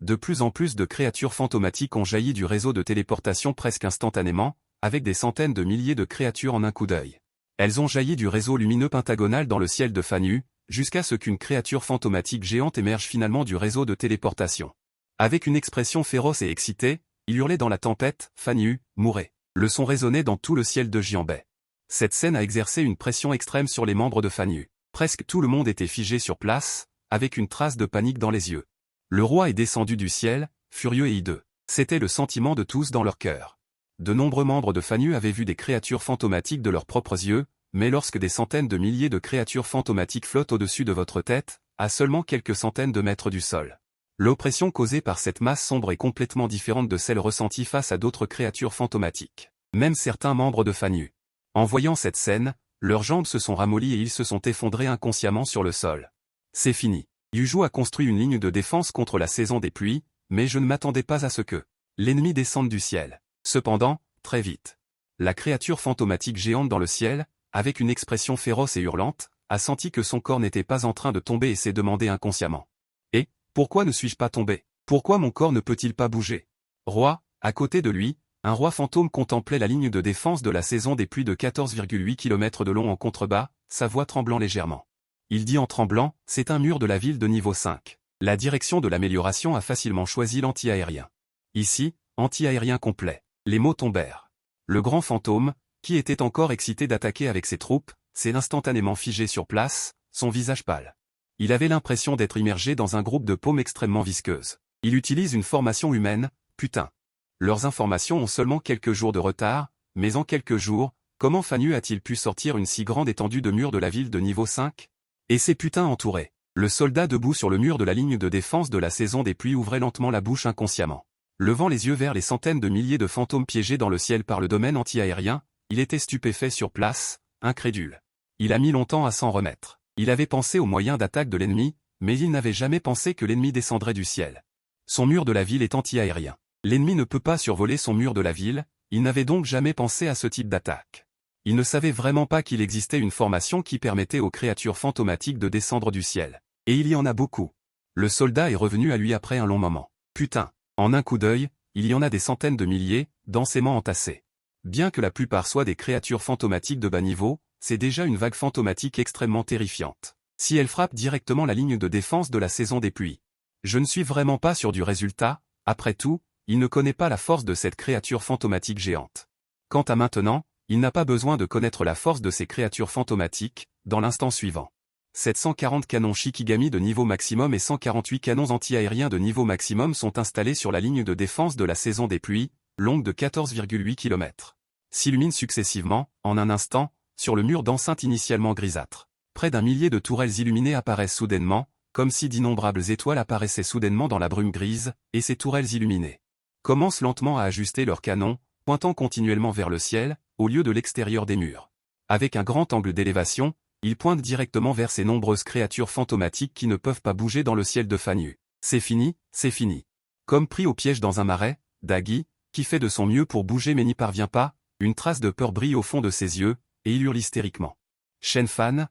De plus en plus de créatures fantomatiques ont jailli du réseau de téléportation presque instantanément, avec des centaines de milliers de créatures en un coup d'œil. Elles ont jailli du réseau lumineux pentagonal dans le ciel de Fanu, jusqu'à ce qu'une créature fantomatique géante émerge finalement du réseau de téléportation. Avec une expression féroce et excitée, il hurlait dans la tempête, Fanu, mourez. Le son résonnait dans tout le ciel de Jianbei. Cette scène a exercé une pression extrême sur les membres de Fanu. Presque tout le monde était figé sur place, avec une trace de panique dans les yeux. Le roi est descendu du ciel, furieux et hideux. C'était le sentiment de tous dans leur cœur. De nombreux membres de Fanu avaient vu des créatures fantomatiques de leurs propres yeux, mais lorsque des centaines de milliers de créatures fantomatiques flottent au-dessus de votre tête, à seulement quelques centaines de mètres du sol. L'oppression causée par cette masse sombre est complètement différente de celle ressentie face à d'autres créatures fantomatiques. Même certains membres de Fanu. En voyant cette scène, leurs jambes se sont ramollies et ils se sont effondrés inconsciemment sur le sol. C'est fini. Yuzhou a construit une ligne de défense contre la saison des pluies, mais je ne m'attendais pas à ce que l'ennemi descende du ciel. Cependant, très vite. La créature fantomatique géante dans le ciel, avec une expression féroce et hurlante, a senti que son corps n'était pas en train de tomber et s'est demandé inconsciemment. Et, pourquoi ne suis-je pas tombé? Pourquoi mon corps ne peut-il pas bouger? Roi, à côté de lui, un roi fantôme contemplait la ligne de défense de la saison des pluies de 14,8 km de long en contrebas, sa voix tremblant légèrement. Il dit en tremblant, c'est un mur de la ville de niveau 5. La direction de l'amélioration a facilement choisi l'anti-aérien. Ici, anti-aérien complet. Les mots tombèrent. Le grand fantôme, qui était encore excité d'attaquer avec ses troupes, s'est instantanément figé sur place, son visage pâle. Il avait l'impression d'être immergé dans un groupe de paumes extrêmement visqueuses. Il utilise une formation humaine, putain. Leurs informations ont seulement quelques jours de retard, mais en quelques jours, comment Fanu a-t-il pu sortir une si grande étendue de murs de la ville de niveau 5? Et ces putains entourés. Le soldat debout sur le mur de la ligne de défense de la saison des pluies ouvrait lentement la bouche inconsciemment. Levant les yeux vers les centaines de milliers de fantômes piégés dans le ciel par le domaine anti-aérien, il était stupéfait sur place, incrédule. Il a mis longtemps à s'en remettre. Il avait pensé aux moyens d'attaque de l'ennemi, mais il n'avait jamais pensé que l'ennemi descendrait du ciel. Son mur de la ville est anti-aérien. L'ennemi ne peut pas survoler son mur de la ville, il n'avait donc jamais pensé à ce type d'attaque. Il ne savait vraiment pas qu'il existait une formation qui permettait aux créatures fantomatiques de descendre du ciel. Et il y en a beaucoup. Le soldat est revenu à lui après un long moment. Putain. En un coup d'œil, il y en a des centaines de milliers, densément entassés. Bien que la plupart soient des créatures fantomatiques de bas niveau, c'est déjà une vague fantomatique extrêmement terrifiante. Si elle frappe directement la ligne de défense de la saison des pluies. Je ne suis vraiment pas sûr du résultat, après tout, il ne connaît pas la force de cette créature fantomatique géante. Quant à maintenant, il n'a pas besoin de connaître la force de ces créatures fantomatiques, dans l'instant suivant. 740 canons Shikigami de niveau maximum et 148 canons anti-aériens de niveau maximum sont installés sur la ligne de défense de la saison des pluies, longue de 14,8 km. S'illuminent successivement, en un instant, sur le mur d'enceinte initialement grisâtre. Près d'un millier de tourelles illuminées apparaissent soudainement, comme si d'innombrables étoiles apparaissaient soudainement dans la brume grise, et ces tourelles illuminées commencent lentement à ajuster leurs canons, pointant continuellement vers le ciel, au lieu de l'extérieur des murs. Avec un grand angle d'élévation, ils pointent directement vers ces nombreuses créatures fantomatiques qui ne peuvent pas bouger dans le ciel de Fanu. C'est fini, c'est fini. Comme pris au piège dans un marais, Dagi, qui fait de son mieux pour bouger mais n'y parvient pas, une trace de peur brille au fond de ses yeux, et il hurle hystériquement. Shenfan,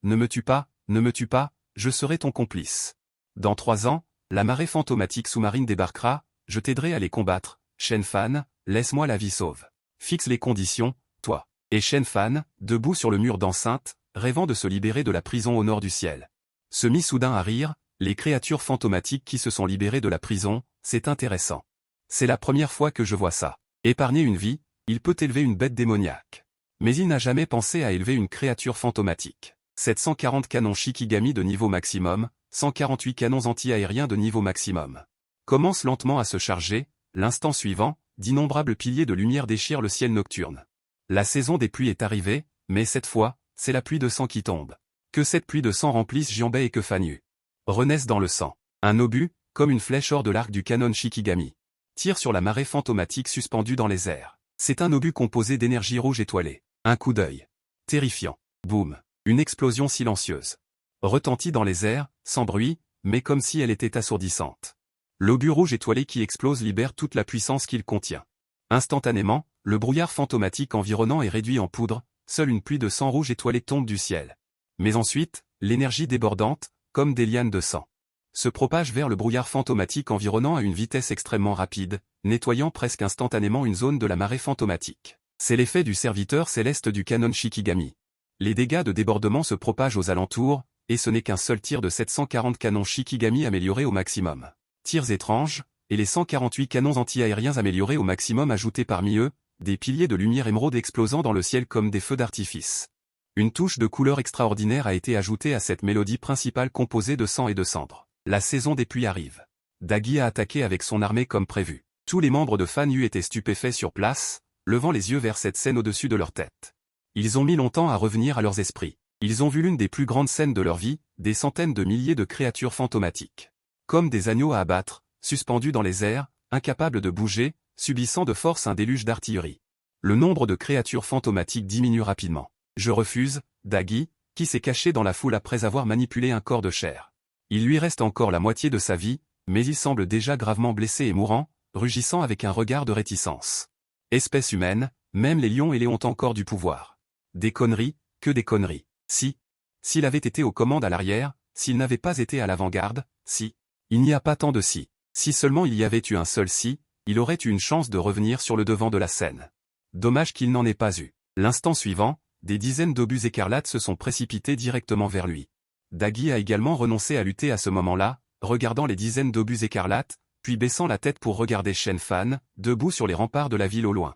ne me tue pas, je serai ton complice. Dans 3 ans, la marée fantomatique sous-marine débarquera, je t'aiderai à les combattre, Shenfan, laisse-moi la vie sauve. Fixe les conditions, toi. Et Shenfan, debout sur le mur d'enceinte, rêvant de se libérer de la prison au nord du ciel. Se mit soudain à rire, les créatures fantomatiques qui se sont libérées de la prison, c'est intéressant. C'est la première fois que je vois ça. Épargner une vie, il peut élever une bête démoniaque. Mais il n'a jamais pensé à élever une créature fantomatique. 740 canons Shikigami de niveau maximum, 148 canons anti-aériens de niveau maximum. Commence lentement à se charger, l'instant suivant, d'innombrables piliers de lumière déchirent le ciel nocturne. La saison des pluies est arrivée, mais cette fois, c'est la pluie de sang qui tombe. Que cette pluie de sang remplisse Jianbei et que Fanu renaisse dans le sang. Un obus, comme une flèche hors de l'arc du canon Shikigami, tire sur la marée fantomatique suspendue dans les airs. C'est un obus composé d'énergie rouge étoilée. Un coup d'œil. Terrifiant. Boum. Une explosion silencieuse. Retentit dans les airs, sans bruit, mais comme si elle était assourdissante. L'obus rouge étoilé qui explose libère toute la puissance qu'il contient. Instantanément, le brouillard fantomatique environnant est réduit en poudre, seule une pluie de sang rouge étoilé tombe du ciel. Mais ensuite, l'énergie débordante, comme des lianes de sang. se propage vers le brouillard fantomatique environnant à une vitesse extrêmement rapide, nettoyant presque instantanément une zone de la marée fantomatique. C'est l'effet du serviteur céleste du canon Shikigami. Les dégâts de débordement se propagent aux alentours, et ce n'est qu'un seul tir de 740 canons Shikigami améliorés au maximum. Tirs étranges, et les 148 canons anti-aériens améliorés au maximum ajoutés parmi eux, des piliers de lumière émeraude explosant dans le ciel comme des feux d'artifice. Une touche de couleur extraordinaire a été ajoutée à cette mélodie principale composée de sang et de cendres. La saison des pluies arrive. Dagi a attaqué avec son armée comme prévu. Tous les membres de Fan Yu étaient stupéfaits sur place, levant les yeux vers cette scène au-dessus de leur tête. Ils ont mis longtemps à revenir à leurs esprits. Ils ont vu l'une des plus grandes scènes de leur vie, des centaines de milliers de créatures fantomatiques. Comme des agneaux à abattre, suspendus dans les airs, incapables de bouger, subissant de force un déluge d'artillerie. Le nombre de créatures fantomatiques diminue rapidement. Je refuse, Dagi, qui s'est caché dans la foule après avoir manipulé un corps de chair. Il lui reste encore la moitié de sa vie, mais il semble déjà gravement blessé et mourant, rugissant avec un regard de réticence. Espèce humaine, même les lions et les ont encore du pouvoir. Des conneries, que des conneries. S'il avait été aux commandes à l'arrière, s'il n'avait pas été à l'avant-garde, il n'y a pas tant de si. Si seulement il y avait eu un seul si, il aurait eu une chance de revenir sur le devant de la scène. Dommage qu'il n'en ait pas eu. L'instant suivant, des dizaines d'obus écarlates se sont précipités directement vers lui. Dagi a également renoncé à lutter à ce moment-là, regardant les dizaines d'obus écarlates, puis baissant la tête pour regarder Shen Fan, debout sur les remparts de la ville au loin.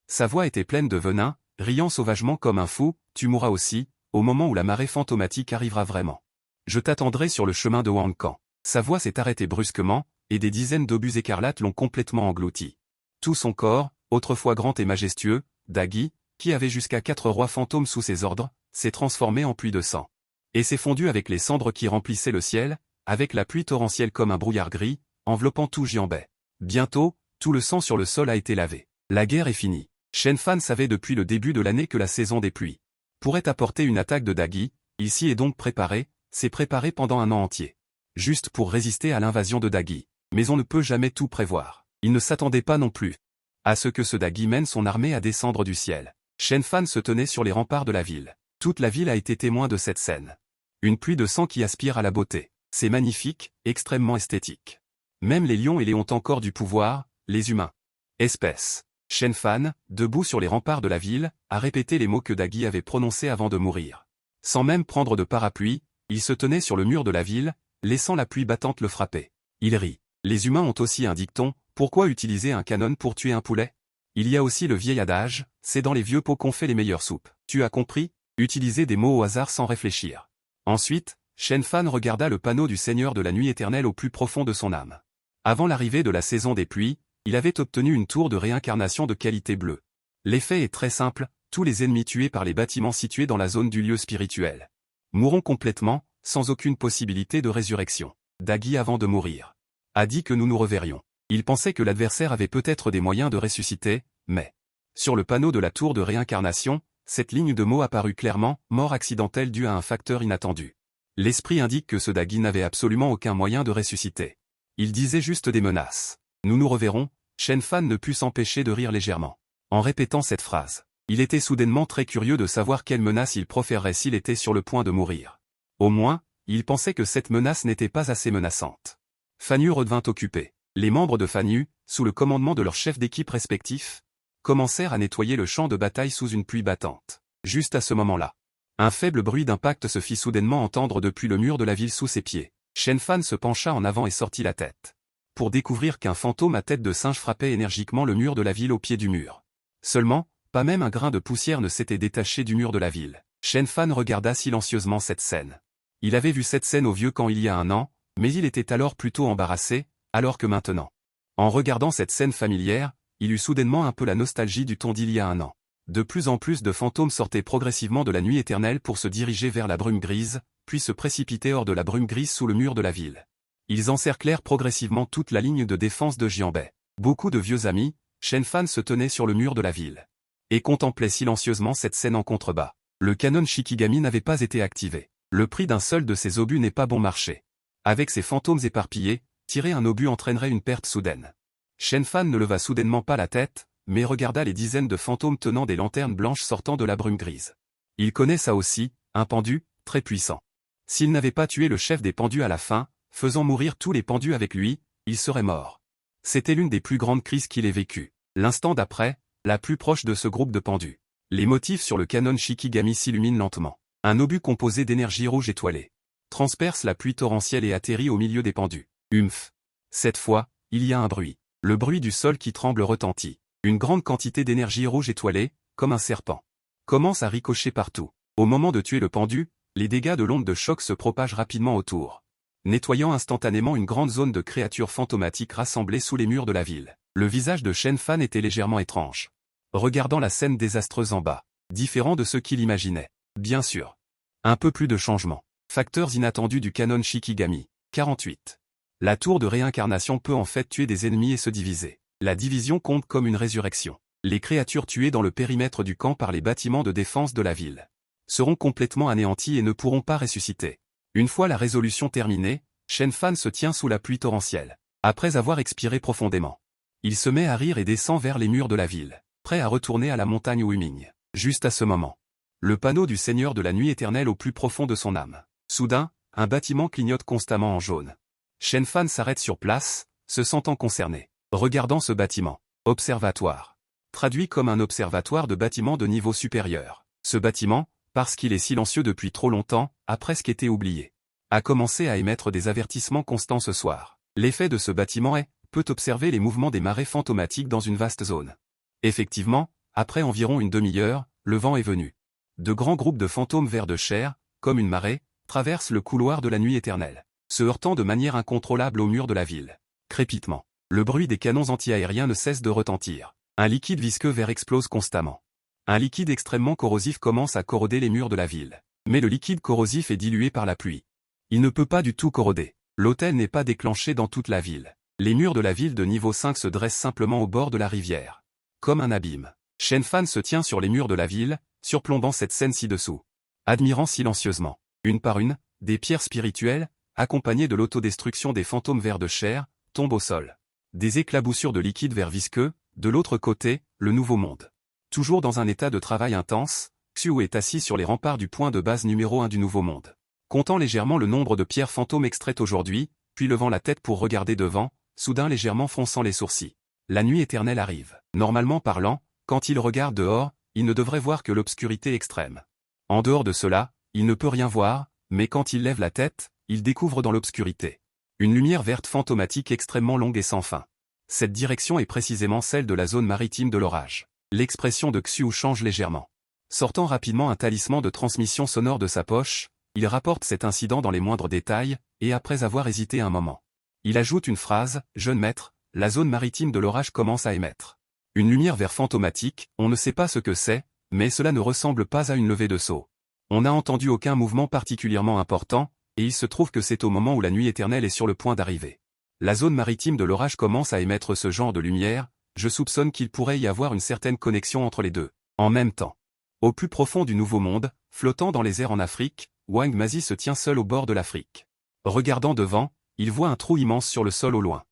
Sa voix était pleine de venin, riant sauvagement comme un fou, « Tu mourras aussi, au moment où la marée fantomatique arrivera vraiment. Je t'attendrai sur le chemin de Wankan. » Sa voix s'est arrêtée brusquement, et des dizaines d'obus écarlates l'ont complètement englouti. Tout son corps, autrefois grand et majestueux, Dagi, qui avait jusqu'à 4 rois fantômes sous ses ordres, s'est transformé en pluie de sang. Et s'est fondu avec les cendres qui remplissaient le ciel, avec la pluie torrentielle comme un brouillard gris, enveloppant tout Jianbei. Bientôt, tout le sang sur le sol a été lavé. La guerre est finie. Shen Fan savait depuis le début de l'année que la saison des pluies pourrait apporter une attaque de Dagi, il s'y est donc préparé, s'est préparé pendant un an entier. Juste pour résister à l'invasion de Dagi. Mais on ne peut jamais tout prévoir. Il ne s'attendait pas non plus à ce que ce Dagi mène son armée à descendre du ciel. Shen Fan se tenait sur les remparts de la ville. Toute la ville a été témoin de cette scène. Une pluie de sang qui aspire à la beauté. C'est magnifique, extrêmement esthétique. Même les lions et les ont encore du pouvoir, les humains. Espèce. Shen Fan, debout sur les remparts de la ville, a répété les mots que Dagi avait prononcés avant de mourir. Sans même prendre de parapluie, il se tenait sur le mur de la ville, laissant la pluie battante le frapper. Il rit. Les humains ont aussi un dicton, pourquoi utiliser un canon pour tuer un poulet? Il y a aussi le vieil adage, c'est dans les vieux pots qu'on fait les meilleures soupes. Tu as compris? Utiliser des mots au hasard sans réfléchir. Ensuite, Shen Fan regarda le panneau du Seigneur de la Nuit éternelle au plus profond de son âme. Avant l'arrivée de la saison des pluies, il avait obtenu une tour de réincarnation de qualité bleue. L'effet est très simple, tous les ennemis tués par les bâtiments situés dans la zone du lieu spirituel mourront complètement, sans aucune possibilité de résurrection. Dagi avant de mourir a dit que nous nous reverrions. Il pensait que l'adversaire avait peut-être des moyens de ressusciter, mais sur le panneau de la tour de réincarnation, cette ligne de mots apparut clairement, mort accidentelle due à un facteur inattendu. L'esprit indique que ce Dagi n'avait absolument aucun moyen de ressusciter. Il disait juste des menaces. Nous nous reverrons, Shen Fan ne put s'empêcher de rire légèrement. En répétant cette phrase, il était soudainement très curieux de savoir quelle menace il proférerait s'il était sur le point de mourir. Au moins, il pensait que cette menace n'était pas assez menaçante. Fan Yu redevint occupé. Les membres de Fan Yu, sous le commandement de leurs chefs d'équipe respectifs, commencèrent à nettoyer le champ de bataille sous une pluie battante. Juste à ce moment-là, un faible bruit d'impact se fit soudainement entendre depuis le mur de la ville sous ses pieds. Shen Fan se pencha en avant et sortit la tête, pour découvrir qu'un fantôme à tête de singe frappait énergiquement le mur de la ville au pied du mur. Seulement, pas même un grain de poussière ne s'était détaché du mur de la ville. Shen Fan regarda silencieusement cette scène. Il avait vu cette scène au vieux camp il y a un an, mais il était alors plutôt embarrassé, alors que maintenant. En regardant cette scène familière, il eut soudainement un peu la nostalgie du temps d'il y a un an. De plus en plus de fantômes sortaient progressivement de la nuit éternelle pour se diriger vers la brume grise, puis se précipiter hors de la brume grise sous le mur de la ville. Ils encerclèrent progressivement toute la ligne de défense de Jianbei. Beaucoup de vieux amis, Shen Fan se tenait sur le mur de la ville et contemplait silencieusement cette scène en contrebas. Le canon Shikigami n'avait pas été activé. Le prix d'un seul de ces obus n'est pas bon marché. Avec ces fantômes éparpillés, tirer un obus entraînerait une perte soudaine. Shen Fan ne leva soudainement pas la tête, mais regarda les dizaines de fantômes tenant des lanternes blanches sortant de la brume grise. Il connaît ça aussi, un pendu, très puissant. S'il n'avait pas tué le chef des pendus à la fin, faisant mourir tous les pendus avec lui, il serait mort. C'était l'une des plus grandes crises qu'il ait vécues. L'instant d'après, la plus proche de ce groupe de pendus. Les motifs sur le canon Shikigami s'illuminent lentement. Un obus composé d'énergie rouge étoilée transperce la pluie torrentielle et atterrit au milieu des pendus. Humph. Cette fois, il y a un bruit. Le bruit du sol qui tremble retentit. Une grande quantité d'énergie rouge étoilée, comme un serpent, commence à ricocher partout. Au moment de tuer le pendu, les dégâts de l'onde de choc se propagent rapidement autour, nettoyant instantanément une grande zone de créatures fantomatiques rassemblées sous les murs de la ville. Le visage de Shen Fan était légèrement étrange, regardant la scène désastreuse en bas, différent de ce qu'il imaginait. Bien sûr. Un peu plus de changement. Facteurs inattendus du canon Shikigami. 48. La tour de réincarnation peut en fait tuer des ennemis et se diviser. La division compte comme une résurrection. Les créatures tuées dans le périmètre du camp par les bâtiments de défense de la ville seront complètement anéanties et ne pourront pas ressusciter. Une fois la résolution terminée, Shen Fan se tient sous la pluie torrentielle. Après avoir expiré profondément, il se met à rire et descend vers les murs de la ville, prêt à retourner à la montagne Wuming. Juste à ce moment, le panneau du Seigneur de la Nuit éternelle au plus profond de son âme. Soudain, un bâtiment clignote constamment en jaune. Shen Fan s'arrête sur place, se sentant concerné. Regardant ce bâtiment. Observatoire. Traduit comme un observatoire de bâtiments de niveau supérieur. Ce bâtiment, parce qu'il est silencieux depuis trop longtemps, a presque été oublié. A commencé à émettre des avertissements constants ce soir. L'effet de ce bâtiment est, peut observer les mouvements des marées fantomatiques dans une vaste zone. Effectivement, après environ une demi-heure, le vent est venu. De grands groupes de fantômes verts de chair, comme une marée, traversent le couloir de la nuit éternelle, se heurtant de manière incontrôlable au mur de la ville. Crépitement. Le bruit des canons anti-aériens ne cesse de retentir. Un liquide visqueux vert explose constamment. Un liquide extrêmement corrosif commence à corroder les murs de la ville. Mais le liquide corrosif est dilué par la pluie. Il ne peut pas du tout corroder. L'hôtel n'est pas déclenché dans toute la ville. Les murs de la ville de niveau 5 se dressent simplement au bord de la rivière. Comme un abîme. Shen Fan se tient sur les murs de la ville, surplombant cette scène ci-dessous. Admirant silencieusement, une par une, des pierres spirituelles, accompagnées de l'autodestruction des fantômes verts de chair, tombent au sol. Des éclaboussures de liquide vert visqueux, de l'autre côté, le nouveau monde. Toujours dans un état de travail intense, Xiu est assis sur les remparts du point de base numéro 1 du nouveau monde. Comptant légèrement le nombre de pierres fantômes extraites aujourd'hui, puis levant la tête pour regarder devant, soudain légèrement fronçant les sourcils. La nuit éternelle arrive. Normalement parlant, quand il regarde dehors, il ne devrait voir que l'obscurité extrême. En dehors de cela, il ne peut rien voir, mais quand il lève la tête, il découvre dans l'obscurité une lumière verte fantomatique extrêmement longue et sans fin. Cette direction est précisément celle de la zone maritime de l'orage. L'expression de Xiu change légèrement. Sortant rapidement un talisman de transmission sonore de sa poche, il rapporte cet incident dans les moindres détails, et après avoir hésité un moment, il ajoute une phrase, « Jeune maître, la zone maritime de l'orage commence à émettre une lumière vert fantomatique, on ne sait pas ce que c'est, mais cela ne ressemble pas à une levée de seau. On n'a entendu aucun mouvement particulièrement important, et il se trouve que c'est au moment où la nuit éternelle est sur le point d'arriver. La zone maritime de l'orage commence à émettre ce genre de lumière, je soupçonne qu'il pourrait y avoir une certaine connexion entre les deux. En même temps, au plus profond du Nouveau Monde, flottant dans les airs en Afrique, Wang Mazi se tient seul au bord de l'Afrique. Regardant devant, il voit un trou immense sur le sol au loin.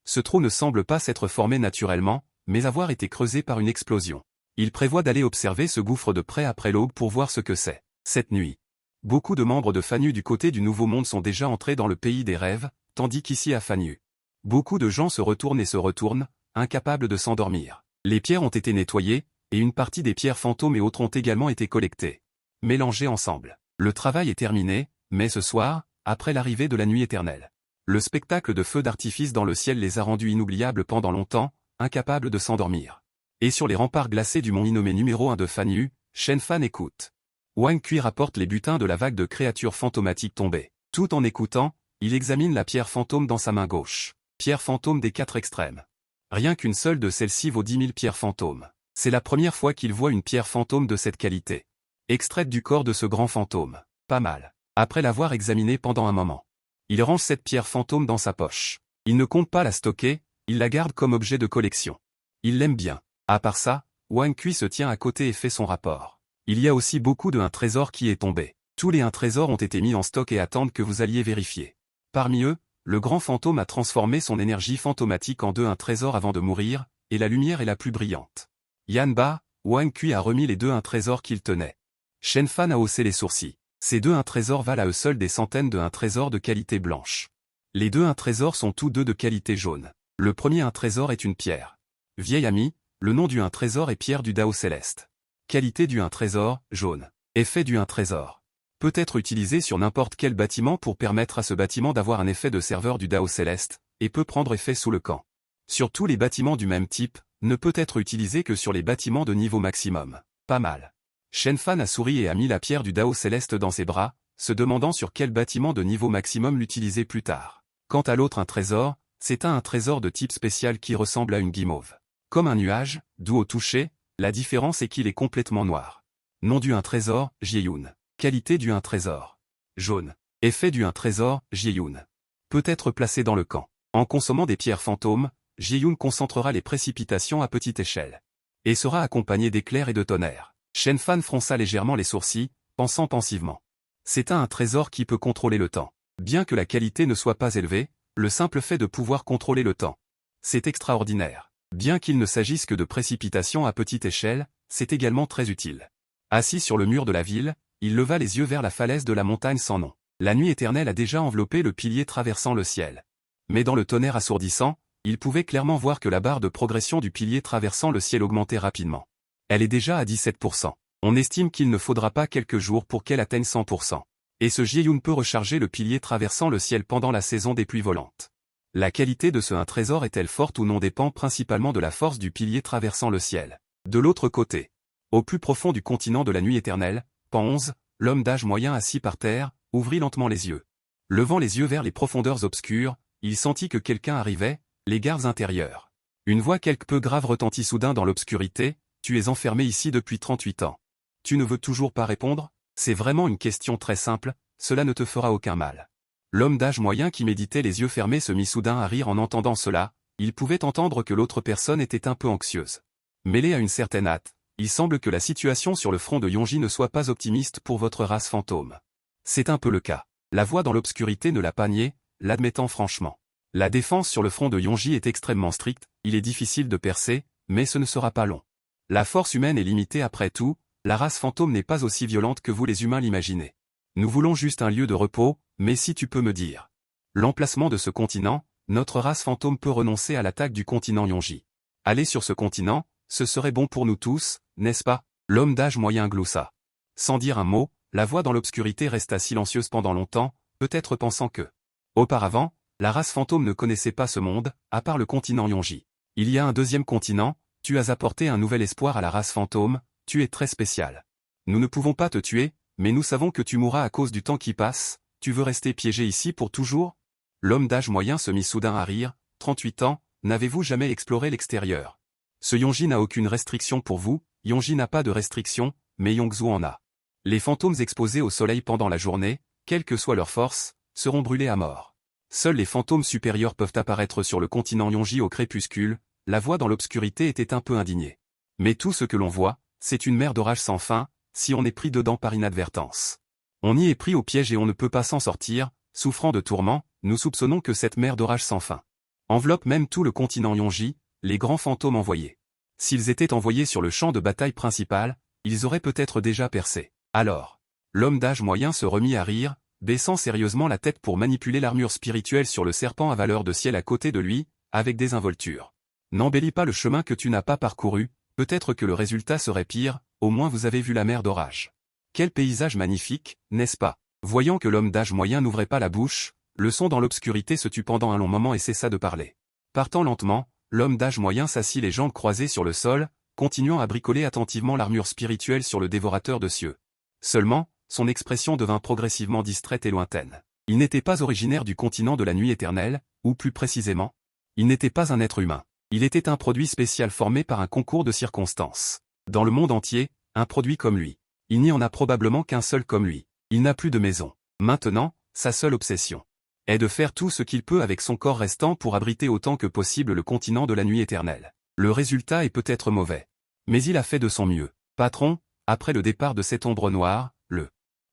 Ce trou ne semble pas s'être formé naturellement, mais avoir été creusé par une explosion. Il prévoit d'aller observer ce gouffre de près après l'aube pour voir ce que c'est. Cette nuit, beaucoup de membres de Fanyu du côté du Nouveau Monde sont déjà entrés dans le pays des rêves, tandis qu'ici à Fanyu, beaucoup de gens se retournent et se retournent, incapables de s'endormir. Les pierres ont été nettoyées, et une partie des pierres fantômes et autres ont également été collectées, mélangées ensemble. Le travail est terminé, mais ce soir, après l'arrivée de la nuit éternelle, le spectacle de feux d'artifice dans le ciel les a rendus inoubliables pendant longtemps, incapables de s'endormir. Et sur les remparts glacés du mont Innomé numéro 1 de Fanyu, Shen Fan écoute. Wang Kui rapporte les butins de la vague de créatures fantomatiques tombées. Tout en écoutant, il examine la pierre fantôme dans sa main gauche. Pierre fantôme des 4 extrêmes. Rien qu'une seule de celles-ci vaut 10 000 pierres fantômes. C'est la première fois qu'il voit une pierre fantôme de cette qualité. Extraite du corps de ce grand fantôme. Pas mal. Après l'avoir examinée pendant un moment, il range cette pierre fantôme dans sa poche. Il ne compte pas la stocker, il la garde comme objet de collection. Il l'aime bien. À part ça, Wang Kui se tient à côté et fait son rapport. Il y a aussi beaucoup de un trésor qui est tombé. Tous les un trésors ont été mis en stock et attendent que vous alliez vérifier. Parmi eux, le grand fantôme a transformé son énergie fantomatique en un trésor avant de mourir, et la lumière est la plus brillante. Yanba, Wang Kui a remis les un trésors qu'il tenait. Shen Fan a haussé les sourcils. Ces un trésors valent à eux seuls des centaines de un trésors de qualité blanche. Les deux un trésor sont tous deux de qualité jaune. Le premier un trésor est une pierre. Vieil ami, le nom du un trésor est pierre du Dao céleste. Qualité du un trésor, jaune. Effet du un trésor. Peut être utilisé sur n'importe quel bâtiment pour permettre à ce bâtiment d'avoir un effet de serveur du Dao céleste, et peut prendre effet sous le camp. Sur tous les bâtiments du même type, ne peut être utilisé que sur les bâtiments de niveau maximum. Pas mal. Shenfan a souri et a mis la pierre du Dao céleste dans ses bras, se demandant sur quel bâtiment de niveau maximum l'utiliser plus tard. Quant à l'autre un trésor, c'est un trésor de type spécial qui ressemble à une guimauve. Comme un nuage, doux au toucher, la différence est qu'il est complètement noir. Nom du un trésor, Jieyun. Qualité du un trésor. Jaune. Effet du un trésor, Jieyun. Peut être placé dans le camp. En consommant des pierres fantômes, Jieyun concentrera les précipitations à petite échelle. Et sera accompagné d'éclairs et de tonnerre. Shenfan fronça légèrement les sourcils, pensant pensivement. C'est un trésor qui peut contrôler le temps. Bien que la qualité ne soit pas élevée, le simple fait de pouvoir contrôler le temps. C'est extraordinaire. Bien qu'il ne s'agisse que de précipitations à petite échelle, c'est également très utile. Assis sur le mur de la ville, il leva les yeux vers la falaise de la montagne sans nom. La nuit éternelle a déjà enveloppé le pilier traversant le ciel. Mais dans le tonnerre assourdissant, il pouvait clairement voir que la barre de progression du pilier traversant le ciel augmentait rapidement. Elle est déjà à 17%. On estime qu'il ne faudra pas quelques jours pour qu'elle atteigne 100%. Et ce Jieyun peut recharger le pilier traversant le ciel pendant la saison des pluies volantes. La qualité de ce un trésor est-elle forte ou non dépend principalement de la force du pilier traversant le ciel. De l'autre côté, au plus profond du continent de la nuit éternelle, Pan 11, l'homme d'âge moyen assis par terre, ouvrit lentement les yeux. Levant les yeux vers les profondeurs obscures, il sentit que quelqu'un arrivait, les gardes intérieurs. Une voix quelque peu grave retentit soudain dans l'obscurité, « Tu es enfermé ici depuis 38 ans. Tu ne veux toujours pas répondre ? C'est vraiment une question très simple, cela ne te fera aucun mal. » L'homme d'âge moyen qui méditait les yeux fermés se mit soudain à rire en entendant cela, il pouvait entendre que l'autre personne était un peu anxieuse. Mêlée à une certaine hâte, il semble que la situation sur le front de Yonji ne soit pas optimiste pour votre race fantôme. C'est un peu le cas. La voix dans l'obscurité ne l'a pas nié, l'admettant franchement. La défense sur le front de Yonji est extrêmement stricte, il est difficile de percer, mais ce ne sera pas long. La force humaine est limitée après tout, la race fantôme n'est pas aussi violente que vous les humains l'imaginez. Nous voulons juste un lieu de repos, mais si tu peux me dire l'emplacement de ce continent, notre race fantôme peut renoncer à l'attaque du continent Yonji. Aller sur ce continent, ce serait bon pour nous tous, n'est-ce pas? L'homme d'âge moyen gloussa. Sans dire un mot, la voix dans l'obscurité resta silencieuse pendant longtemps, peut-être pensant que, auparavant, la race fantôme ne connaissait pas ce monde, à part le continent Yonji. Il y a un deuxième continent, tu as apporté un nouvel espoir à la race fantôme, tu es très spécial. Nous ne pouvons pas te tuer, mais nous savons que tu mourras à cause du temps qui passe, tu veux rester piégé ici pour toujours? L'homme d'âge moyen se mit soudain à rire, 38 ans, n'avez-vous jamais exploré l'extérieur? Ce Yonji n'a aucune restriction pour vous, Yonji n'a pas de restriction, mais Yongzhou en a. Les fantômes exposés au soleil pendant la journée, quelle que soit leur force, seront brûlés à mort. Seuls les fantômes supérieurs peuvent apparaître sur le continent Yonji au crépuscule, la voix dans l'obscurité était un peu indignée. Mais tout ce que l'on voit, c'est une mer d'orage sans fin, si on est pris dedans par inadvertance. On y est pris au piège et on ne peut pas s'en sortir, souffrant de tourments, nous soupçonnons que cette mer d'orage sans fin enveloppe même tout le continent Yonji, les grands fantômes envoyés. S'ils étaient envoyés sur le champ de bataille principal, ils auraient peut-être déjà percé. Alors, l'homme d'âge moyen se remit à rire, baissant sérieusement la tête pour manipuler l'armure spirituelle sur le serpent à valeur de ciel à côté de lui, avec des involtures. N'embellis pas le chemin que tu n'as pas parcouru, peut-être que le résultat serait pire, au moins vous avez vu la mer d'orage. Quel paysage magnifique, n'est-ce pas? Voyant que l'homme d'âge moyen n'ouvrait pas la bouche, le son dans l'obscurité se tut pendant un long moment et cessa de parler. Partant lentement, l'homme d'âge moyen s'assit les jambes croisées sur le sol, continuant à bricoler attentivement l'armure spirituelle sur le dévorateur de cieux. Seulement, son expression devint progressivement distraite et lointaine. Il n'était pas originaire du continent de la nuit éternelle, ou plus précisément, il n'était pas un être humain. Il était un produit spécial formé par un concours de circonstances. Dans le monde entier, un produit comme lui. Il n'y en a probablement qu'un seul comme lui. Il n'a plus de maison. Maintenant, sa seule obsession est de faire tout ce qu'il peut avec son corps restant pour abriter autant que possible le continent de la nuit éternelle. Le résultat est peut-être mauvais. Mais il a fait de son mieux. Patron, après le départ de cette ombre noire, le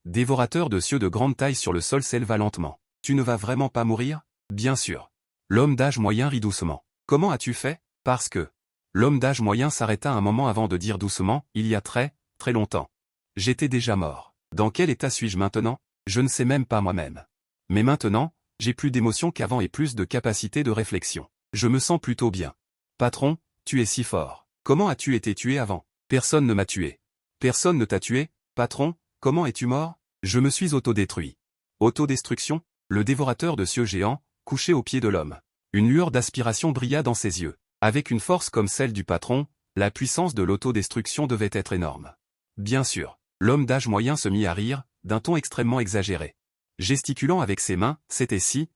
dévorateur de cieux de grande taille sur le sol s'éleva lentement. Tu ne vas vraiment pas mourir? Bien sûr. L'homme d'âge moyen rit doucement. Comment as-tu fait? Parce que... L'homme d'âge moyen s'arrêta un moment avant de dire doucement, il y a très, très longtemps. J'étais déjà mort. Dans quel état suis-je maintenant? Je ne sais même pas moi-même. Mais maintenant, J'ai plus d'émotion qu'avant et plus de capacité de réflexion. Je me sens plutôt bien. Patron, tu es si fort. Comment as-tu été tué avant? Personne ne m'a tué. Personne ne t'a tué, patron, comment es-tu mort? Je me suis autodétruit. Autodestruction? Le dévorateur de cieux géant, couché aux pieds de l'homme. Une lueur d'aspiration brilla dans ses yeux. Avec une force comme celle du patron, la puissance de l'autodestruction devait être énorme. Bien sûr, l'homme d'âge moyen se mit à rire, d'un ton extrêmement exagéré. Gesticulant avec ses mains, c'était si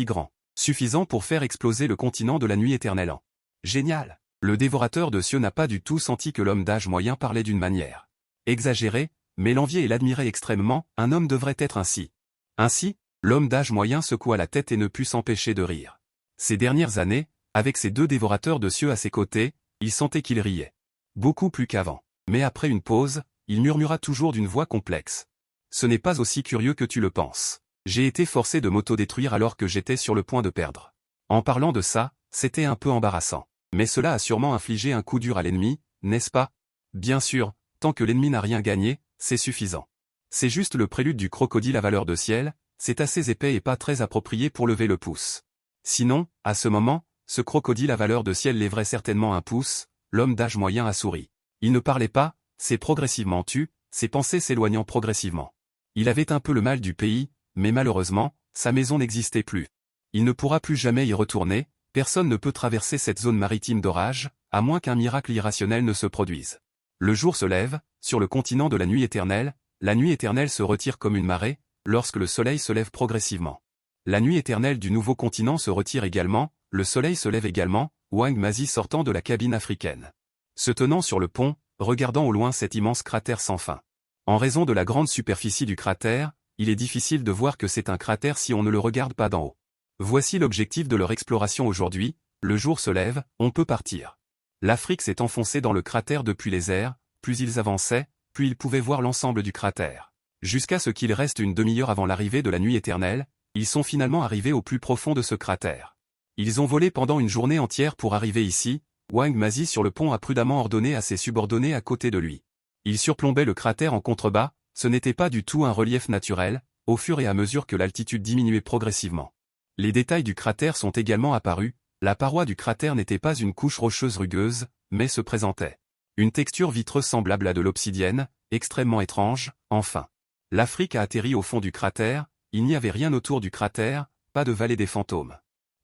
grand. Suffisant pour faire exploser le continent de la nuit éternelle en. Génial! Le dévorateur de cieux n'a pas du tout senti que l'homme d'âge moyen parlait d'une manière exagérée, mais l'enviait et l'admirait extrêmement, un homme devrait être ainsi. Ainsi, l'homme d'âge moyen secoua la tête et ne put s'empêcher de rire. Ces dernières années, avec ces deux dévorateurs de cieux à ses côtés, il sentait qu'il riait. Beaucoup plus qu'avant. Mais après une pause, il murmura toujours d'une voix complexe. Ce n'est pas aussi curieux que tu le penses. J'ai été forcé de m'autodétruire alors que j'étais sur le point de perdre. En parlant de ça, c'était un peu embarrassant. Mais cela a sûrement infligé un coup dur à l'ennemi, n'est-ce pas? Bien sûr, tant que l'ennemi n'a rien gagné, c'est suffisant. C'est juste le prélude du crocodile à valeur de ciel, c'est assez épais et pas très approprié pour lever le pouce. Sinon, à ce moment, ce crocodile à valeur de ciel lèverait certainement un pouce, l'homme d'âge moyen a souri. Il ne parlait pas, c'est progressivement ses pensées s'éloignant progressivement. Il avait un peu le mal du pays, mais malheureusement, sa maison n'existait plus. Il ne pourra plus jamais y retourner, personne ne peut traverser cette zone maritime d'orage, à moins qu'un miracle irrationnel ne se produise. Le jour se lève, sur le continent de la nuit éternelle, la nuit éternelle se retire comme une marée, lorsque le soleil se lève progressivement. La nuit éternelle du nouveau continent se retire également, le soleil se lève également, Wang Mazi sortant de la cabine africaine. Se tenant sur le pont, regardant au loin cet immense cratère sans fin. En raison de la grande superficie du cratère, il est difficile de voir que c'est un cratère si on ne le regarde pas d'en haut. Voici l'objectif de leur exploration aujourd'hui, le jour se lève, on peut partir. L'Afrique s'est enfoncée dans le cratère depuis les airs, plus ils avançaient, plus ils pouvaient voir l'ensemble du cratère. Jusqu'à ce qu'il reste une demi-heure avant l'arrivée de la nuit éternelle, ils sont finalement arrivés au plus profond de ce cratère. Ils ont volé pendant une journée entière pour arriver ici, Wang Mazi sur le pont a prudemment ordonné à ses subordonnés à côté de lui. Il surplombait le cratère en contrebas, ce n'était pas du tout un relief naturel, au fur et à mesure que l'altitude diminuait progressivement. Les détails du cratère sont également apparus, la paroi du cratère n'était pas une couche rocheuse rugueuse, mais se présentait. Une texture vitreuse semblable à de l'obsidienne, extrêmement étrange, enfin. L'Afrique a atterri au fond du cratère, il n'y avait rien autour du cratère, pas de vallée des fantômes.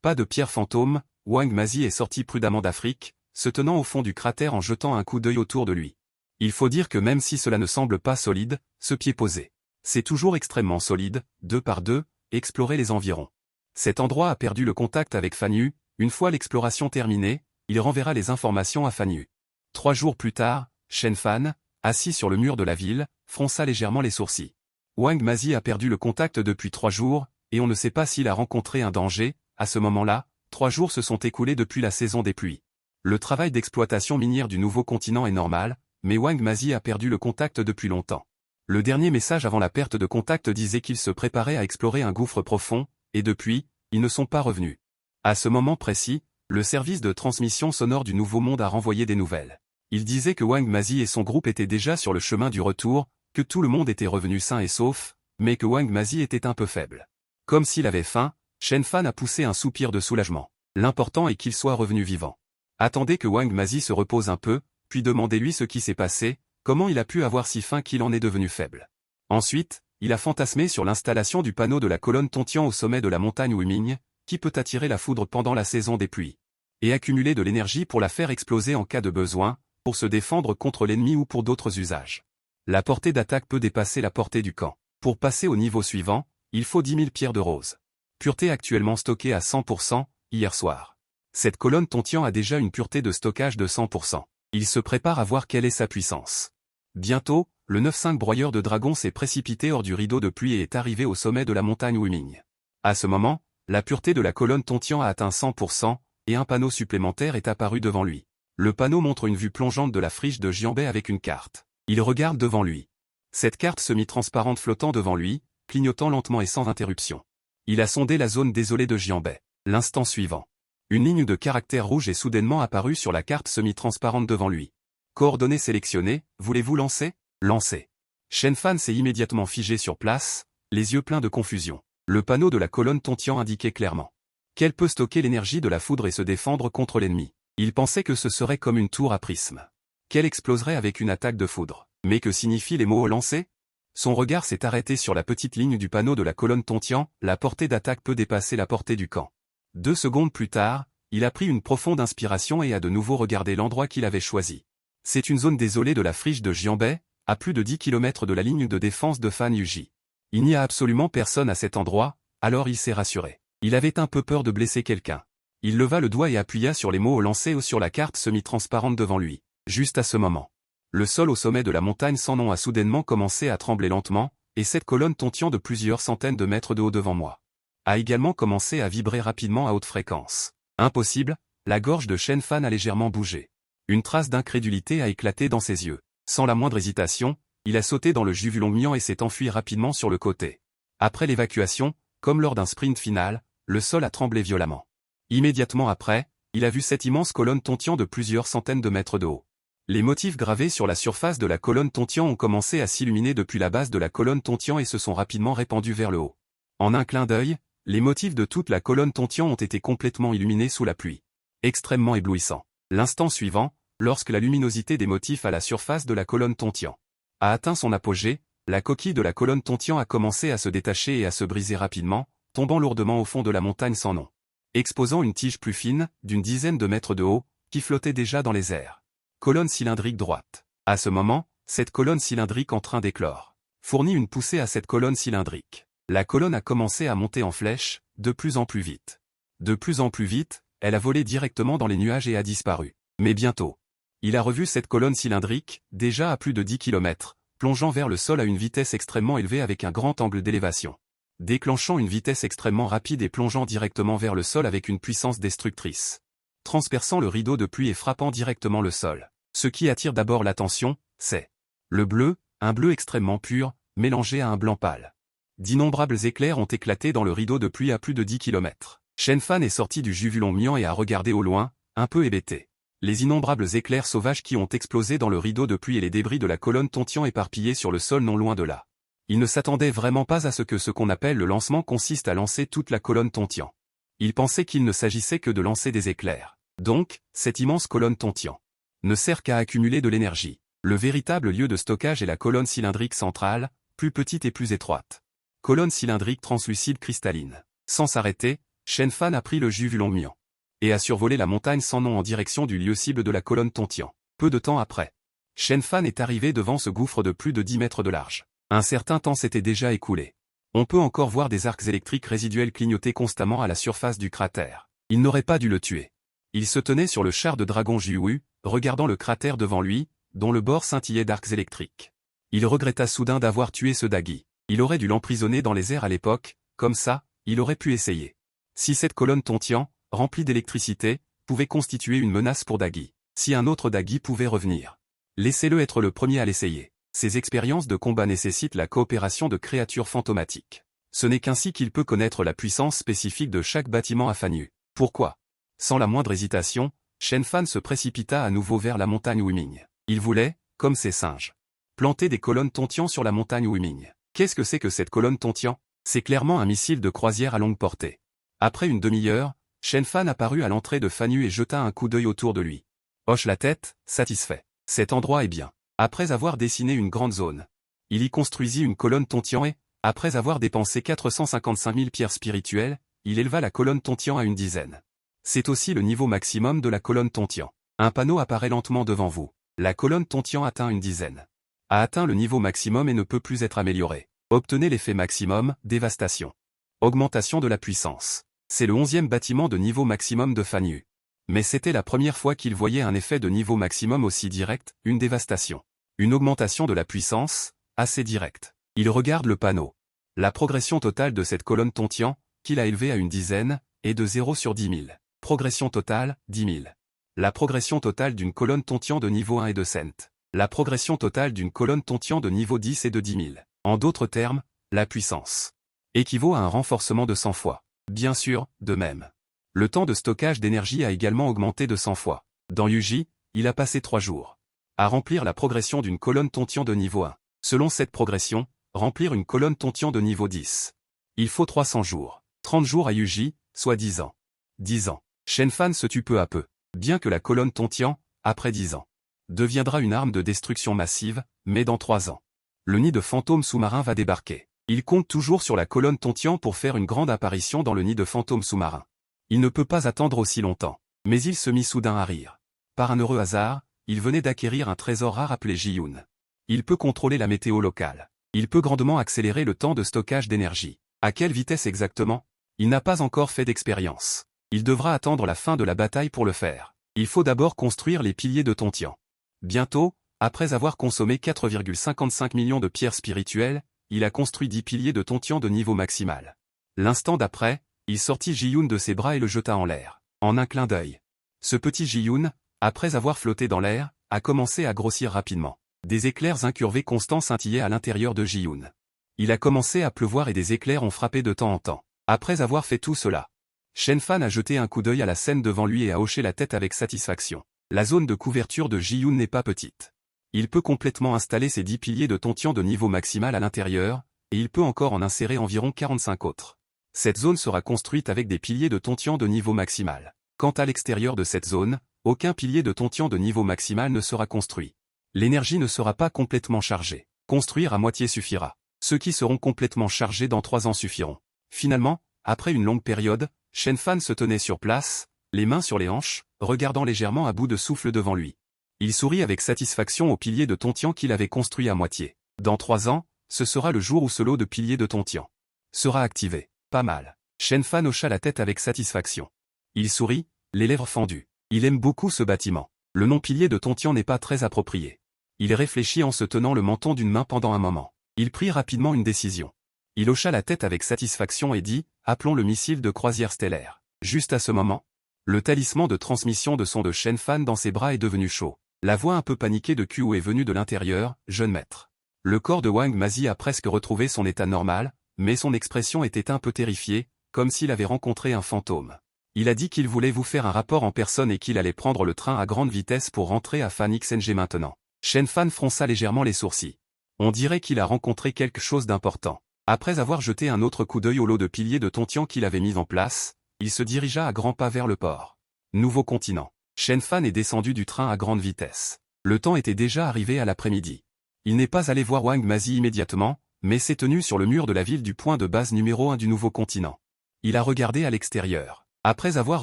Pas de pierre fantôme, Wang Mazi est sorti prudemment d'Afrique, se tenant au fond du cratère en jetant un coup d'œil autour de lui. Il faut dire que même si cela ne semble pas solide, ce pied posé. C'est toujours extrêmement solide, 2 par 2, explorer les environs. Cet endroit a perdu le contact avec Fan Yu, une fois l'exploration terminée, il renverra les informations à Fan Yu. 3 jours plus tard, Shen Fan, assis sur le mur de la ville, fronça légèrement les sourcils. Wang Mazi a perdu le contact depuis 3 jours, et on ne sait pas s'il a rencontré un danger, à ce moment-là, 3 jours se sont écoulés depuis la saison des pluies. Le travail d'exploitation minière du nouveau continent est normal, mais Wang Mazi a perdu le contact depuis longtemps. Le dernier message avant la perte de contact disait qu'il se préparait à explorer un gouffre profond, et depuis, ils ne sont pas revenus. À ce moment précis, le service de transmission sonore du Nouveau Monde a renvoyé des nouvelles. Il disait que Wang Mazi et son groupe étaient déjà sur le chemin du retour, que tout le monde était revenu sain et sauf, mais que Wang Mazi était un peu faible. Comme s'il avait faim, Shen Fan a poussé un soupir de soulagement. L'important est qu'il soit revenu vivant. Attendez que Wang Mazi se repose un peu, puis demandez-lui ce qui s'est passé, comment il a pu avoir si faim qu'il en est devenu faible. Ensuite, il a fantasmé sur l'installation du panneau de la colonne Tontian au sommet de la montagne Wuming, qui peut attirer la foudre pendant la saison des pluies. Et accumuler de l'énergie pour la faire exploser en cas de besoin, pour se défendre contre l'ennemi ou pour d'autres usages. La portée d'attaque peut dépasser la portée du camp. Pour passer au niveau suivant, il faut 10 000 pierres de rose. Pureté actuellement stockée à 100%, hier soir. Cette colonne Tontian a déjà une pureté de stockage de 100%. Il se prépare à voir quelle est sa puissance. Bientôt, le 9-5 broyeur de dragon s'est précipité hors du rideau de pluie et est arrivé au sommet de la montagne Wuming. À ce moment, la pureté de la colonne Tontian a atteint 100%, et un panneau supplémentaire est apparu devant lui. Le panneau montre une vue plongeante de la friche de Jianbei avec une carte. Il regarde devant lui. Cette carte semi-transparente flottant devant lui, clignotant lentement et sans interruption. Il a sondé la zone désolée de Jianbei. L'instant suivant. Une ligne de caractères rouges est soudainement apparue sur la carte semi-transparente devant lui. Coordonnées sélectionnées, voulez-vous lancer? Lancer. Shen Fan s'est immédiatement figé sur place, les yeux pleins de confusion. Le panneau de la colonne Tontian indiquait clairement qu'elle peut stocker l'énergie de la foudre et se défendre contre l'ennemi. Il pensait que ce serait comme une tour à prisme, qu'elle exploserait avec une attaque de foudre. Mais que signifient les mots au lancer? Son regard s'est arrêté sur la petite ligne du panneau de la colonne Tontian, la portée d'attaque peut dépasser la portée du camp. 2 secondes plus tard, il a pris une profonde inspiration et a de nouveau regardé l'endroit qu'il avait choisi. C'est une zone désolée de la friche de Jianbei, à plus de 10 km de la ligne de défense de Fan Yuji. Il n'y a absolument personne à cet endroit, alors il s'est rassuré. Il avait un peu peur de blesser quelqu'un. Il leva le doigt et appuya sur les mots au lancer ou sur la carte semi-transparente devant lui. Juste à ce moment, le sol au sommet de la montagne sans nom a soudainement commencé à trembler lentement, et cette colonne Tontian de plusieurs centaines de mètres de haut devant moi a également commencé à vibrer rapidement à haute fréquence. Impossible, la gorge de Shen Fan a légèrement bougé. Une trace d'incrédulité a éclaté dans ses yeux. Sans la moindre hésitation, il a sauté dans le Juvulon Mian et s'est enfui rapidement sur le côté. Après l'évacuation, comme lors d'un sprint final, le sol a tremblé violemment. Immédiatement après, il a vu cette immense colonne Tontian de plusieurs centaines de mètres de haut. Les motifs gravés sur la surface de la colonne Tontian ont commencé à s'illuminer depuis la base de la colonne Tontian et se sont rapidement répandus vers le haut. En un clin d'œil, les motifs de toute la colonne Tontian ont été complètement illuminés sous la pluie. Extrêmement éblouissant. L'instant suivant, lorsque la luminosité des motifs à la surface de la colonne Tontian a atteint son apogée, la coquille de la colonne Tontian a commencé à se détacher et à se briser rapidement, tombant lourdement au fond de la montagne sans nom, exposant une tige plus fine, d'une dizaine de mètres de haut, qui flottait déjà dans les airs. Colonne cylindrique droite. À ce moment, cette colonne cylindrique en train d'éclore fournit une poussée à cette colonne cylindrique. La colonne a commencé à monter en flèche, de plus en plus vite. De plus en plus vite, elle a volé directement dans les nuages et a disparu. Mais bientôt, il a revu cette colonne cylindrique, déjà à plus de 10 km, plongeant vers le sol à une vitesse extrêmement élevée avec un grand angle d'élévation, déclenchant une vitesse extrêmement rapide et plongeant directement vers le sol avec une puissance destructrice, transperçant le rideau de pluie et frappant directement le sol. Ce qui attire d'abord l'attention, c'est le bleu, un bleu extrêmement pur, mélangé à un blanc pâle. D'innombrables éclairs ont éclaté dans le rideau de pluie à plus de 10 km. Shen Fan est sorti du Juvulon Mian et a regardé au loin, un peu hébété les innombrables éclairs sauvages qui ont explosé dans le rideau de pluie et les débris de la colonne Tontian éparpillés sur le sol non loin de là. Il ne s'attendait vraiment pas à ce qu'on appelle le lancement consiste à lancer toute la colonne Tontian. Il pensait qu'il ne s'agissait que de lancer des éclairs. Donc, cette immense colonne Tontian ne sert qu'à accumuler de l'énergie. Le véritable lieu de stockage est la colonne cylindrique centrale, plus petite et plus étroite. Colonne cylindrique translucide cristalline. Sans s'arrêter, Shen Fan a pris le Juvulon Mian et a survolé la montagne sans nom en direction du lieu cible de la colonne Tontian. Peu de temps après, Shen Fan est arrivé devant ce gouffre de plus de 10 mètres de large. Un certain temps s'était déjà écoulé. On peut encore voir des arcs électriques résiduels clignoter constamment à la surface du cratère. Il n'aurait pas dû le tuer. Il se tenait sur le char de dragon Jiwu, regardant le cratère devant lui, dont le bord scintillait d'arcs électriques. Il regretta soudain d'avoir tué ce Dagi. Il aurait dû l'emprisonner dans les airs à l'époque, comme ça, il aurait pu essayer. Si cette colonne Tontian, remplie d'électricité, pouvait constituer une menace pour Dagi. Si un autre Dagi pouvait revenir, laissez-le être le premier à l'essayer. Ces expériences de combat nécessitent la coopération de créatures fantomatiques. Ce n'est qu'ainsi qu'il peut connaître la puissance spécifique de chaque bâtiment à Fan Yu. Pourquoi? Sans la moindre hésitation, Shen Fan se précipita à nouveau vers la montagne Wuming. Il voulait, comme ces singes, planter des colonnes Tontian sur la montagne Wuming. Qu'est-ce que c'est que cette colonne Tontian? C'est clairement un missile de croisière à longue portée. Après une demi-heure, Shen Fan apparut à l'entrée de Fan Yu et jeta un coup d'œil autour de lui. Hoche la tête, satisfait. Cet endroit est bien. Après avoir dessiné une grande zone, il y construisit une colonne Tontian et, après avoir dépensé 455 000 pierres spirituelles, il éleva la colonne Tontian à une dizaine. C'est aussi le niveau maximum de la colonne Tontian. Un panneau apparaît lentement devant vous. La colonne Tontian atteint une dizaine. A atteint le niveau maximum et ne peut plus être améliorée. Obtenez l'effet maximum, dévastation. Augmentation de la puissance. C'est le 11e bâtiment de niveau maximum de Fan Yu. Mais c'était la première fois qu'il voyait un effet de niveau maximum aussi direct, une dévastation. Une augmentation de la puissance, assez directe. Il regarde le panneau. La progression totale de cette colonne Tontian, qu'il a élevée à une dizaine, est de 0 sur 10 000. Progression totale, 10 000. La progression totale d'une colonne Tontian de niveau 1 est de cent. La progression totale d'une colonne Tontian de niveau 10 est de 10 000. En d'autres termes, la puissance équivaut à un renforcement de 100 fois. Bien sûr, de même. Le temps de stockage d'énergie a également augmenté de 100 fois. Dans Yuji, il a passé 3 jours à remplir la progression d'une colonne Tontian de niveau 1. Selon cette progression, remplir une colonne Tontian de niveau 10 Il faut 300 jours. 30 jours à Yuji, soit 10 ans. 10 ans. Shenfan se tue peu à peu. Bien que la colonne Tontian, après 10 ans, deviendra une arme de destruction massive, mais dans 3 ans, le nid de fantômes sous-marins va débarquer. Il compte toujours sur la colonne Tontian pour faire une grande apparition dans le nid de fantômes sous-marins. Il ne peut pas attendre aussi longtemps. Mais il se mit soudain à rire. Par un heureux hasard, il venait d'acquérir un trésor rare appelé Ji-Yun. Il peut contrôler la météo locale. Il peut grandement accélérer le temps de stockage d'énergie. À quelle vitesse exactement? Il n'a pas encore fait d'expérience. Il devra attendre la fin de la bataille pour le faire. Il faut d'abord construire les piliers de Tontian. Bientôt, après avoir consommé 4,55 millions de pierres spirituelles, il a construit 10 piliers de Tontian de niveau maximal. L'instant d'après, il sortit Ji-Yun de ses bras et le jeta en l'air. En un clin d'œil. Ce petit Ji-Yun, après avoir flotté dans l'air, a commencé à grossir rapidement. Des éclairs incurvés constants scintillaient à l'intérieur de Ji-Yun. Il a commencé à pleuvoir et des éclairs ont frappé de temps en temps. Après avoir fait tout cela, Shenfan a jeté un coup d'œil à la scène devant lui et a hoché la tête avec satisfaction. La zone de couverture de Ji-Yun n'est pas petite. Il peut complètement installer ses 10 piliers de Tontian de niveau maximal à l'intérieur, et il peut encore en insérer environ 45 autres. Cette zone sera construite avec des piliers de Tontian de niveau maximal. Quant à l'extérieur de cette zone, aucun pilier de Tontian de niveau maximal ne sera construit. L'énergie ne sera pas complètement chargée. Construire à moitié suffira. Ceux qui seront complètement chargés dans 3 ans suffiront. Finalement, après une longue période, Shenfan se tenait sur place, les mains sur les hanches, regardant légèrement à bout de souffle devant lui. Il sourit avec satisfaction au pilier de Tontian qu'il avait construit à moitié. Dans 3 ans, ce sera le jour où ce lot de piliers de Tontian sera activé. Pas mal. Shenfan hocha la tête avec satisfaction. Il sourit, les lèvres fendues. Il aime beaucoup ce bâtiment. Le nom pilier de Tontian n'est pas très approprié. Il réfléchit en se tenant le menton d'une main pendant un moment. Il prit rapidement une décision. Il hocha la tête avec satisfaction et dit, appelons le missile de croisière stellaire. Juste à ce moment, le talisman de transmission de son de Shenfan dans ses bras est devenu chaud. La voix un peu paniquée de Kuo est venue de l'intérieur, jeune maître. Le corps de Wang Mazi a presque retrouvé son état normal, mais son expression était un peu terrifiée, comme s'il avait rencontré un fantôme. Il a dit qu'il voulait vous faire un rapport en personne et qu'il allait prendre le train à grande vitesse pour rentrer à Phoenix NG maintenant. Shenfan fronça légèrement les sourcils. On dirait qu'il a rencontré quelque chose d'important. Après avoir jeté un autre coup d'œil au lot de piliers de Tontian qu'il avait mis en place, il se dirigea à grands pas vers le port. Nouveau continent. Shenfan est descendu du train à grande vitesse. Le temps était déjà arrivé à l'après-midi. Il n'est pas allé voir Wang Mazi immédiatement, mais s'est tenu sur le mur de la ville du point de base numéro 1 du nouveau continent. Il a regardé à l'extérieur. Après avoir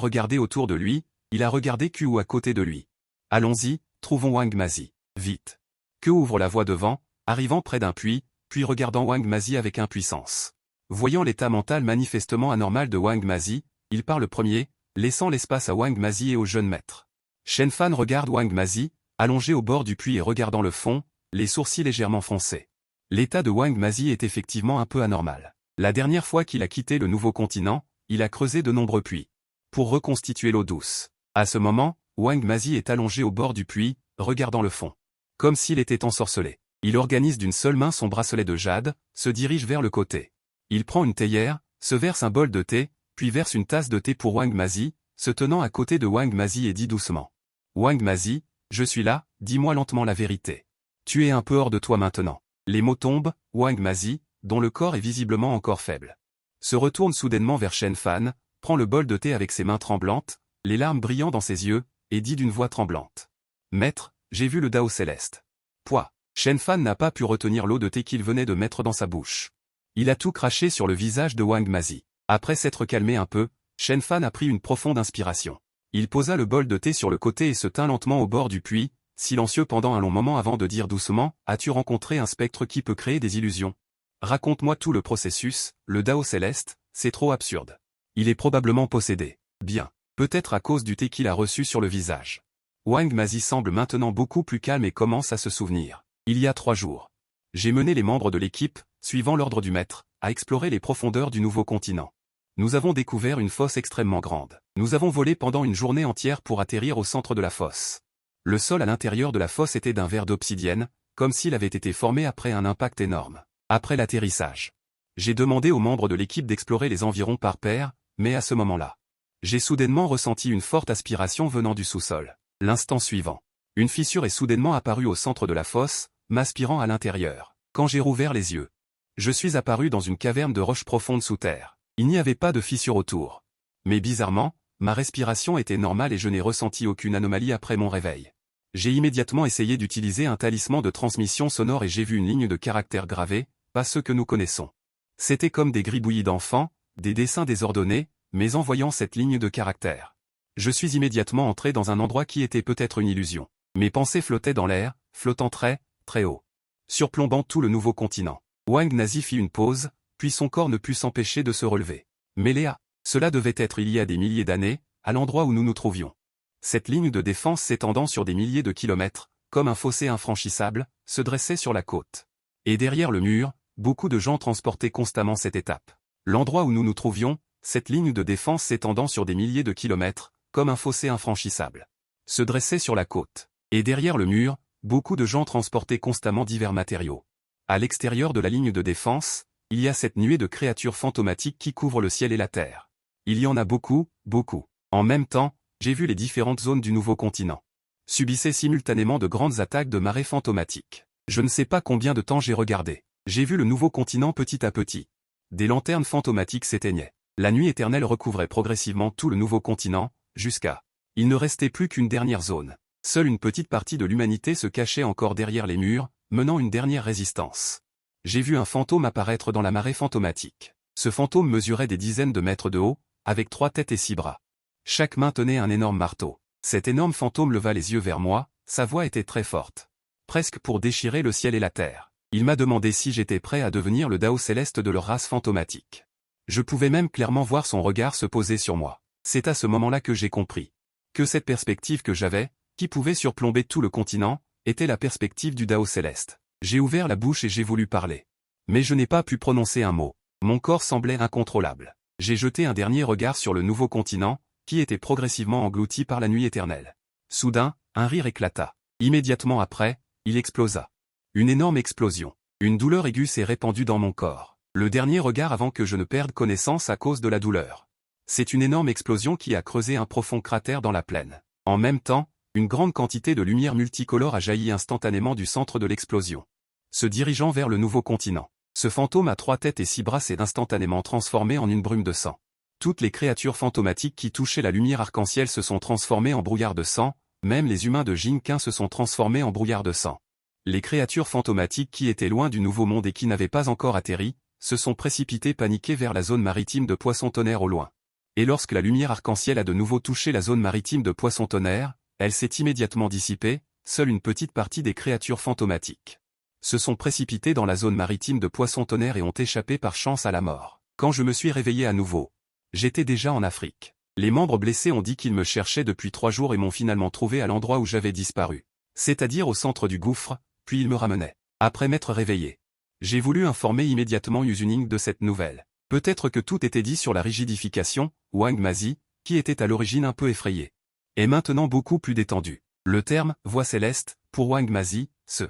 regardé autour de lui, il a regardé Kuo à côté de lui. Allons-y, trouvons Wang Mazi. Vite. Kuo ouvre la voie devant, arrivant près d'un puits, puis regardant Wang Mazi avec impuissance. Voyant l'état mental manifestement anormal de Wang Mazi, il part le premier, laissant l'espace à Wang Mazi et au jeune maître. Shenfan regarde Wang Mazi, allongé au bord du puits et regardant le fond, les sourcils légèrement froncés. L'état de Wang Mazi est effectivement un peu anormal. La dernière fois qu'il a quitté le nouveau continent, il a creusé de nombreux puits pour reconstituer l'eau douce. À ce moment, Wang Mazi est allongé au bord du puits, regardant le fond. Comme s'il était ensorcelé. Il organise d'une seule main son bracelet de jade, se dirige vers le côté. Il prend une théière, se verse un bol de thé, puis verse une tasse de thé pour Wang Mazi, se tenant à côté de Wang Mazi et dit doucement. Wang Mazi, je suis là, dis-moi lentement la vérité. Tu es un peu hors de toi maintenant. Les mots tombent, Wang Mazi, dont le corps est visiblement encore faible, se retourne soudainement vers Shenfan, prend le bol de thé avec ses mains tremblantes, les larmes brillant dans ses yeux, et dit d'une voix tremblante. Maître, j'ai vu le Dao céleste. Pouah. Shenfan n'a pas pu retenir l'eau de thé qu'il venait de mettre dans sa bouche. Il a tout craché sur le visage de Wang Mazi. Après s'être calmé un peu, Shenfan a pris une profonde inspiration. Il posa le bol de thé sur le côté et se tint lentement au bord du puits, silencieux pendant un long moment avant de dire doucement « As-tu rencontré un spectre qui peut créer des illusions? Raconte-moi tout le processus, le Dao céleste, c'est trop absurde. Il est probablement possédé. Bien. Peut-être à cause du thé qu'il a reçu sur le visage. » Wang Mazi semble maintenant beaucoup plus calme et commence à se souvenir. Il y a 3 jours. J'ai mené les membres de l'équipe, suivant l'ordre du maître, à explorer les profondeurs du nouveau continent. Nous avons découvert une fosse extrêmement grande. Nous avons volé pendant une journée entière pour atterrir au centre de la fosse. Le sol à l'intérieur de la fosse était d'un verre d'obsidienne, comme s'il avait été formé après un impact énorme. Après l'atterrissage, j'ai demandé aux membres de l'équipe d'explorer les environs par paire, mais à ce moment-là, j'ai soudainement ressenti une forte aspiration venant du sous-sol. L'instant suivant, une fissure est soudainement apparue au centre de la fosse, m'aspirant à l'intérieur. Quand j'ai rouvert les yeux, Je suis apparu dans une caverne de roches profondes sous terre. Il n'y avait pas de fissure autour. Mais bizarrement, ma respiration était normale et je n'ai ressenti aucune anomalie après mon réveil. J'ai immédiatement essayé d'utiliser un talisman de transmission sonore et j'ai vu une ligne de caractères gravés, pas ceux que nous connaissons. C'était comme des gribouillis d'enfants, des dessins désordonnés, mais en voyant cette ligne de caractères, je suis immédiatement entré dans un endroit qui était peut-être une illusion. Mes pensées flottaient dans l'air, flottant très, très haut, surplombant tout le nouveau continent. Wang Nazi fit une pause, puis son corps ne put s'empêcher de se relever. Mais Léa, cela devait être il y a des milliers d'années, à l'endroit où nous nous trouvions. Cette ligne de défense s'étendant sur des milliers de kilomètres, comme un fossé infranchissable, se dressait sur la côte. Et derrière le mur, beaucoup de gens transportaient constamment cette étape. L'endroit où nous nous trouvions, cette ligne de défense s'étendant sur des milliers de kilomètres, comme un fossé infranchissable, se dressait sur la côte. Et derrière le mur, beaucoup de gens transportaient constamment divers matériaux. À l'extérieur de la ligne de défense, il y a cette nuée de créatures fantomatiques qui couvrent le ciel et la terre. Il y en a beaucoup, beaucoup. En même temps, j'ai vu les différentes zones du nouveau continent subissaient simultanément de grandes attaques de marées fantomatiques. Je ne sais pas combien de temps j'ai regardé. J'ai vu le nouveau continent petit à petit. Des lanternes fantomatiques s'éteignaient. La nuit éternelle recouvrait progressivement tout le nouveau continent, jusqu'à... Il ne restait plus qu'une dernière zone. Seule une petite partie de l'humanité se cachait encore derrière les murs, menant une dernière résistance. J'ai vu un fantôme apparaître dans la marée fantomatique. Ce fantôme mesurait des dizaines de mètres de haut, avec 3 têtes et 6 bras. Chaque main tenait un énorme marteau. Cet énorme fantôme leva les yeux vers moi, sa voix était très forte. Presque pour déchirer le ciel et la terre. Il m'a demandé si j'étais prêt à devenir le Dao céleste de leur race fantomatique. Je pouvais même clairement voir son regard se poser sur moi. C'est à ce moment-là que j'ai compris que cette perspective que j'avais, qui pouvait surplomber tout le continent, était la perspective du Dao céleste. J'ai ouvert la bouche et j'ai voulu parler. Mais je n'ai pas pu prononcer un mot. Mon corps semblait incontrôlable. J'ai jeté un dernier regard sur le nouveau continent, qui était progressivement englouti par la nuit éternelle. Soudain, un rire éclata. Immédiatement après, il explosa. Une énorme explosion. Une douleur aiguë s'est répandue dans mon corps. Le dernier regard avant que je ne perde connaissance à cause de la douleur. C'est une énorme explosion qui a creusé un profond cratère dans la plaine. En même temps, une grande quantité de lumière multicolore a jailli instantanément du centre de l'explosion, se dirigeant vers le nouveau continent. Ce fantôme à 3 têtes et 6 bras s'est instantanément transformé en une brume de sang. Toutes les créatures fantomatiques qui touchaient la lumière arc-en-ciel se sont transformées en brouillard de sang, même les humains de Jinkin se sont transformés en brouillard de sang. Les créatures fantomatiques qui étaient loin du nouveau monde et qui n'avaient pas encore atterri, se sont précipitées paniquées vers la zone maritime de Poisson-Tonnerre au loin. Et lorsque la lumière arc-en-ciel a de nouveau touché la zone maritime de Poisson-Tonnerre, elle s'est immédiatement dissipée, seule une petite partie des créatures fantomatiques se sont précipitées dans la zone maritime de Poisson-Tonnerre et ont échappé par chance à la mort. Quand je me suis réveillé à nouveau, j'étais déjà en Afrique. Les membres blessés ont dit qu'ils me cherchaient depuis 3 jours et m'ont finalement trouvé à l'endroit où j'avais disparu. C'est-à-dire au centre du gouffre, puis ils me ramenaient. Après m'être réveillé, j'ai voulu informer immédiatement Yuzuning de cette nouvelle. Peut-être que tout était dit sur la rigidification, Wang Mazi, qui était à l'origine un peu effrayé, est maintenant beaucoup plus détendu. Le terme « voix céleste » pour Wang Mazi, ce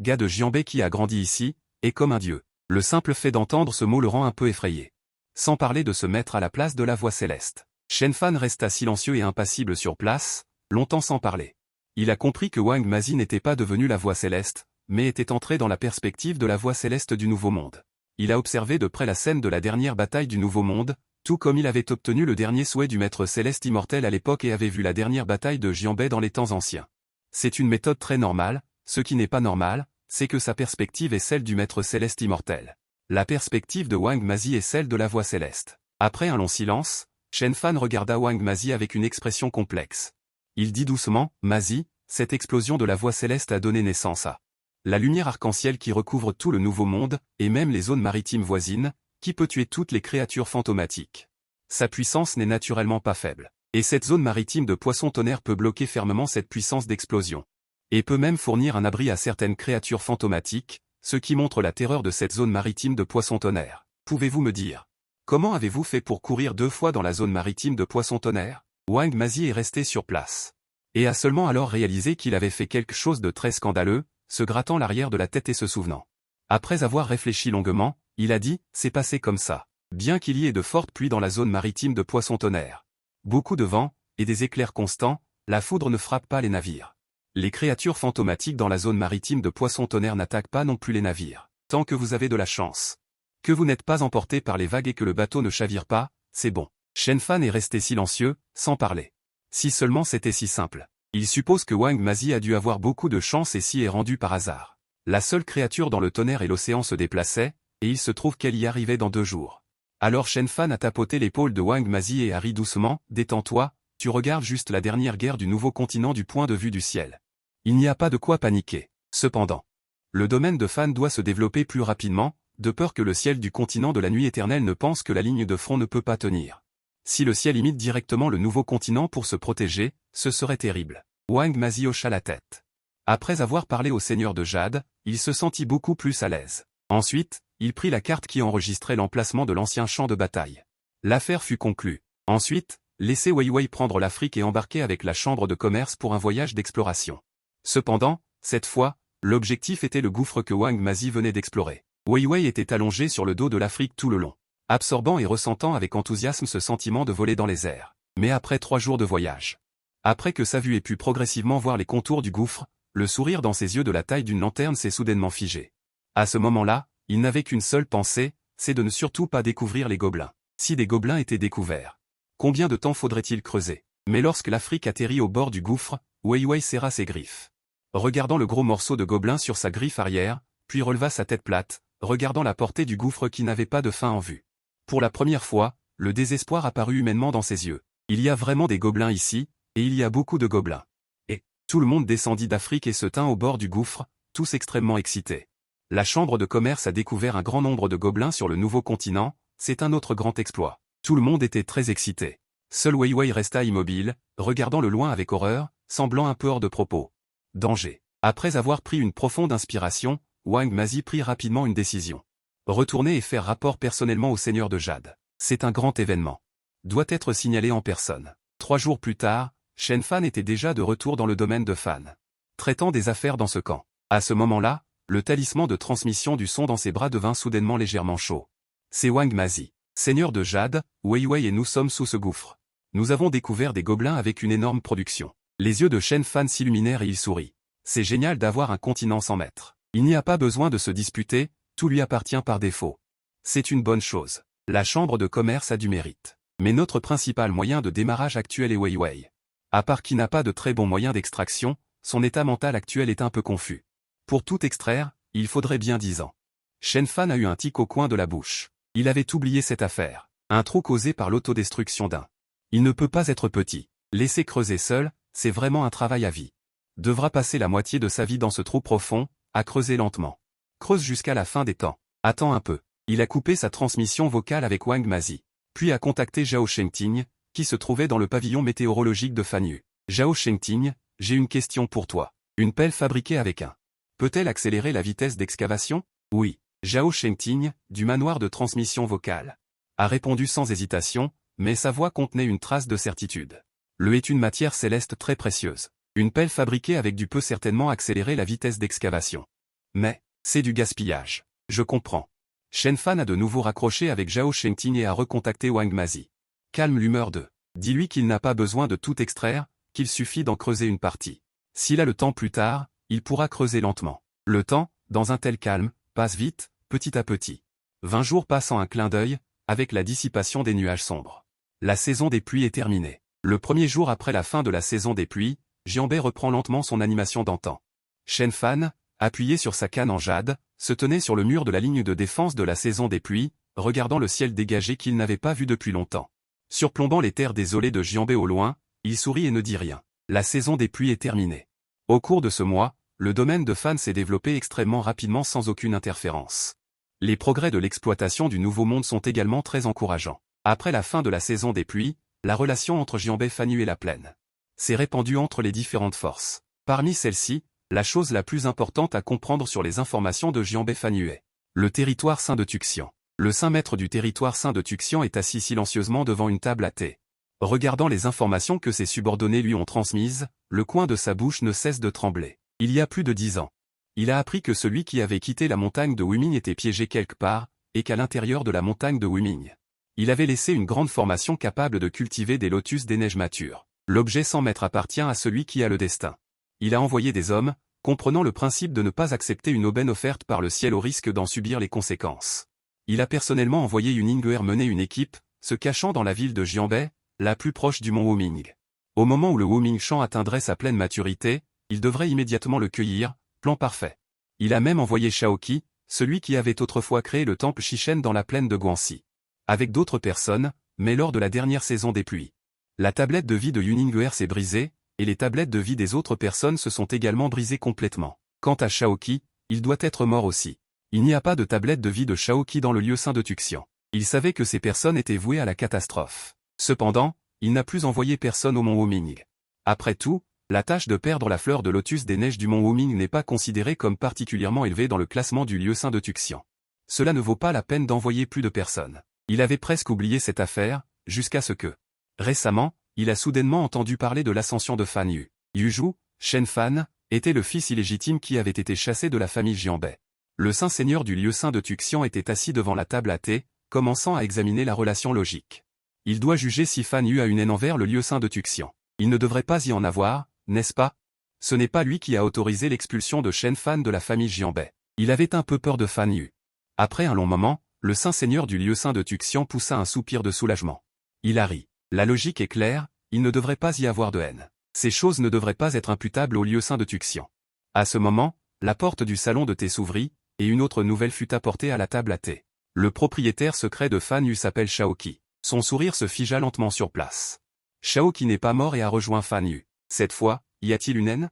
gars de Jianbei qui a grandi ici, est comme un dieu. Le simple fait d'entendre ce mot le rend un peu effrayé. Sans parler de se mettre à la place de la voix céleste. Shen Fan resta silencieux et impassible sur place, longtemps sans parler. Il a compris que Wang Mazi n'était pas devenu la voix céleste, mais était entré dans la perspective de la voix céleste du Nouveau Monde. Il a observé de près la scène de la dernière bataille du Nouveau Monde, tout comme il avait obtenu le dernier souhait du Maître Céleste immortel à l'époque et avait vu la dernière bataille de Jianbei dans les temps anciens. C'est une méthode très normale, ce qui n'est pas normal, c'est que sa perspective est celle du Maître Céleste immortel. La perspective de Wang Mazi est celle de la voix céleste. Après un long silence, Shen Fan regarda Wang Mazi avec une expression complexe. Il dit doucement, « Mazi, cette explosion de la voix céleste a donné naissance à la lumière arc-en-ciel qui recouvre tout le Nouveau Monde, et même les zones maritimes voisines, qui peut tuer toutes les créatures fantomatiques. Sa puissance n'est naturellement pas faible. Et cette zone maritime de Poisson-Tonnerre peut bloquer fermement cette puissance d'explosion. Et peut même fournir un abri à certaines créatures fantomatiques, ce qui montre la terreur de cette zone maritime de Poisson-Tonnerre. Pouvez-vous me dire, comment avez-vous fait pour courir 2 fois dans la zone maritime de Poisson-Tonnerre ? Wang Mazi est resté sur place. Et a seulement alors réalisé qu'il avait fait quelque chose de très scandaleux, se grattant l'arrière de la tête et se souvenant. Après avoir réfléchi longuement, il a dit, c'est passé comme ça. Bien qu'il y ait de fortes pluies dans la zone maritime de Poisson-Tonnerre, beaucoup de vent, et des éclairs constants, la foudre ne frappe pas les navires. Les créatures fantomatiques dans la zone maritime de Poisson-Tonnerre n'attaquent pas non plus les navires. Tant que vous avez de la chance. Que vous n'êtes pas emporté par les vagues et que le bateau ne chavire pas, c'est bon. Shen Fan est resté silencieux, sans parler. Si seulement c'était si simple. Il suppose que Wang Mazi a dû avoir beaucoup de chance et s'y est rendu par hasard. La seule créature dans le tonnerre et l'océan se déplaçait, et il se trouve qu'elle y arrivait dans 2 jours. Alors Shen Fan a tapoté l'épaule de Wang Mazi et a ri doucement, « Détends-toi, tu regardes juste la dernière guerre du nouveau continent du point de vue du ciel. Il n'y a pas de quoi paniquer. » Cependant, le domaine de Fan doit se développer plus rapidement, de peur que le ciel du continent de la nuit éternelle ne pense que la ligne de front ne peut pas tenir. Si le ciel imite directement le nouveau continent pour se protéger, ce serait terrible. Wang Mazi hocha la tête. Après avoir parlé au seigneur de Jade, il se sentit beaucoup plus à l'aise. Ensuite, il prit la carte qui enregistrait l'emplacement de l'ancien champ de bataille. L'affaire fut conclue. Ensuite, laissez Wei Wei prendre l'Afrique et embarquer avec la chambre de commerce pour un voyage d'exploration. Cependant, cette fois, l'objectif était le gouffre que Wang Mazi venait d'explorer. Wei Wei était allongé sur le dos de l'Afrique tout le long, absorbant et ressentant avec enthousiasme ce sentiment de voler dans les airs. Mais après 3 jours de voyage, après que sa vue ait pu progressivement voir les contours du gouffre, le sourire dans ses yeux de la taille d'une lanterne s'est soudainement figé. À ce moment-là, il n'avait qu'une seule pensée, c'est de ne surtout pas découvrir les gobelins. Si des gobelins étaient découverts, combien de temps faudrait-il creuser? Mais lorsque l'Afrique atterrit au bord du gouffre, Wei Wei serra ses griffes. Regardant le gros morceau de gobelin sur sa griffe arrière, puis releva sa tête plate, regardant la portée du gouffre qui n'avait pas de fin en vue. Pour la première fois, le désespoir apparut humainement dans ses yeux. Il y a vraiment des gobelins ici, et il y a beaucoup de gobelins. Et tout le monde descendit d'Afrique et se tint au bord du gouffre, tous extrêmement excités. La chambre de commerce a découvert un grand nombre de gobelins sur le nouveau continent, c'est un autre grand exploit. Tout le monde était très excité. Seul Wei Wei resta immobile, regardant le loin avec horreur, semblant un peu hors de propos. Danger. Après avoir pris une profonde inspiration, Wang Mazi prit rapidement une décision. Retourner et faire rapport personnellement au seigneur de Jade. C'est un grand événement. Doit être signalé en personne. 3 jours plus tard, Shen Fan était déjà de retour dans le domaine de Fan, traitant des affaires dans ce camp. À ce moment-là, le talisman de transmission du son dans ses bras devint soudainement légèrement chaud. C'est Wang Mazi, seigneur de Jade, Wei Wei et nous sommes sous ce gouffre. Nous avons découvert des gobelins avec une énorme production. Les yeux de Shen Fan s'illuminèrent et il sourit. C'est génial d'avoir un continent sans maître. Il n'y a pas besoin de se disputer, tout lui appartient par défaut. C'est une bonne chose. La chambre de commerce a du mérite. Mais notre principal moyen de démarrage actuel est Wei Wei. À part qu'il n'a pas de très bons moyens d'extraction, son état mental actuel est un peu confus. Pour tout extraire, il faudrait bien 10 ans. Shen Fan a eu un tic au coin de la bouche. Il avait oublié cette affaire. Un trou causé par l'autodestruction d'un. Il ne peut pas être petit. Laisser creuser seul, c'est vraiment un travail à vie. Devra passer la moitié de sa vie dans ce trou profond, à creuser lentement. Creuse jusqu'à la fin des temps. Attends un peu. Il a coupé sa transmission vocale avec Wang Mazi. Puis a contacté Zhao Shengting, qui se trouvait dans le pavillon météorologique de Fanyu. Zhao Shengting, j'ai une question pour toi. Une pelle fabriquée avec un. Peut-elle accélérer la vitesse d'excavation? Oui. Zhao Shengting, du manoir de transmission vocale, a répondu sans hésitation, mais sa voix contenait une trace de certitude. Le est une matière céleste très précieuse. Une pelle fabriquée avec du peut certainement accélérer la vitesse d'excavation. Mais, c'est du gaspillage. Je comprends. Shen Fan a de nouveau raccroché avec Zhao Shengting et a recontacté Wang Mazi. Calme l'humeur de. Dis-lui qu'il n'a pas besoin de tout extraire, qu'il suffit d'en creuser une partie. S'il a le temps plus tard, il pourra creuser lentement. Le temps, dans un tel calme, passe vite, petit à petit. 20 jours passent en un clin d'œil, avec la dissipation des nuages sombres. La saison des pluies est terminée. Le premier jour après la fin de la saison des pluies, Jianbei reprend lentement son animation d'antan. Shen Fan, appuyé sur sa canne en jade, se tenait sur le mur de la ligne de défense de la saison des pluies, regardant le ciel dégagé qu'il n'avait pas vu depuis longtemps. Surplombant les terres désolées de Jianbei au loin, il sourit et ne dit rien. La saison des pluies est terminée. Au cours de ce mois, le domaine de Fan s'est développé extrêmement rapidement sans aucune interférence. Les progrès de l'exploitation du Nouveau Monde sont également très encourageants. Après la fin de la saison des pluies, la relation entre Jianbei Fanyu et la plaine s'est répandue entre les différentes forces. Parmi celles-ci, la chose la plus importante à comprendre sur les informations de Jianbei Fanyu est le territoire saint de Tuxian. Le saint maître du territoire saint de Tuxian est assis silencieusement devant une table à thé. Regardant les informations que ses subordonnés lui ont transmises, le coin de sa bouche ne cesse de trembler. Il y a plus de 10 ans, il a appris que celui qui avait quitté la montagne de Wuming était piégé quelque part, et qu'à l'intérieur de la montagne de Wuming, il avait laissé une grande formation capable de cultiver des lotus des neiges matures. L'objet sans maître appartient à celui qui a le destin. Il a envoyé des hommes, comprenant le principe de ne pas accepter une aubaine offerte par le ciel au risque d'en subir les conséquences. Il a personnellement envoyé Yuninger mener une équipe, se cachant dans la ville de Jianbai, la plus proche du mont Wuming. Au moment où le Wumingshan atteindrait sa pleine maturité, il devrait immédiatement le cueillir, plan parfait. Il a même envoyé Shaoqi, celui qui avait autrefois créé le temple Shishen dans la plaine de Guangxi. Avec d'autres personnes, mais lors de la dernière saison des pluies. La tablette de vie de Yuninger s'est brisée, et les tablettes de vie des autres personnes se sont également brisées complètement. Quant à Shaoqi, il doit être mort aussi. Il n'y a pas de tablette de vie de Shaoqi dans le lieu saint de Tuxian. Il savait que ces personnes étaient vouées à la catastrophe. Cependant, il n'a plus envoyé personne au mont Wuming. Après tout, la tâche de perdre la fleur de lotus des neiges du mont Wuming n'est pas considérée comme particulièrement élevée dans le classement du lieu saint de Tuxian. Cela ne vaut pas la peine d'envoyer plus de personnes. Il avait presque oublié cette affaire, jusqu'à ce que, récemment, il a soudainement entendu parler de l'ascension de Fan Yu. Yuzhu, Shen Fan, était le fils illégitime qui avait été chassé de la famille Jianbai. Le saint seigneur du lieu saint de Tuxian était assis devant la table à thé, commençant à examiner la relation logique. Il doit juger si Fan Yu a une haine envers le lieu saint de Tuxian. Il ne devrait pas y en avoir, n'est-ce pas? Ce n'est pas lui qui a autorisé l'expulsion de Shen Fan de la famille Jianbai. Il avait un peu peur de Fan Yu. Après un long moment, le saint seigneur du lieu saint de Tuxian poussa un soupir de soulagement. Il a ri. La logique est claire, il ne devrait pas y avoir de haine. Ces choses ne devraient pas être imputables au lieu saint de Tuxian. À ce moment, la porte du salon de thé s'ouvrit, et une autre nouvelle fut apportée à la table à thé. Le propriétaire secret de Fan Yu s'appelle Shaoqi. Son sourire se figea lentement sur place. Shaoqi n'est pas mort et a rejoint Fan Yu. Cette fois, y a-t-il une haine?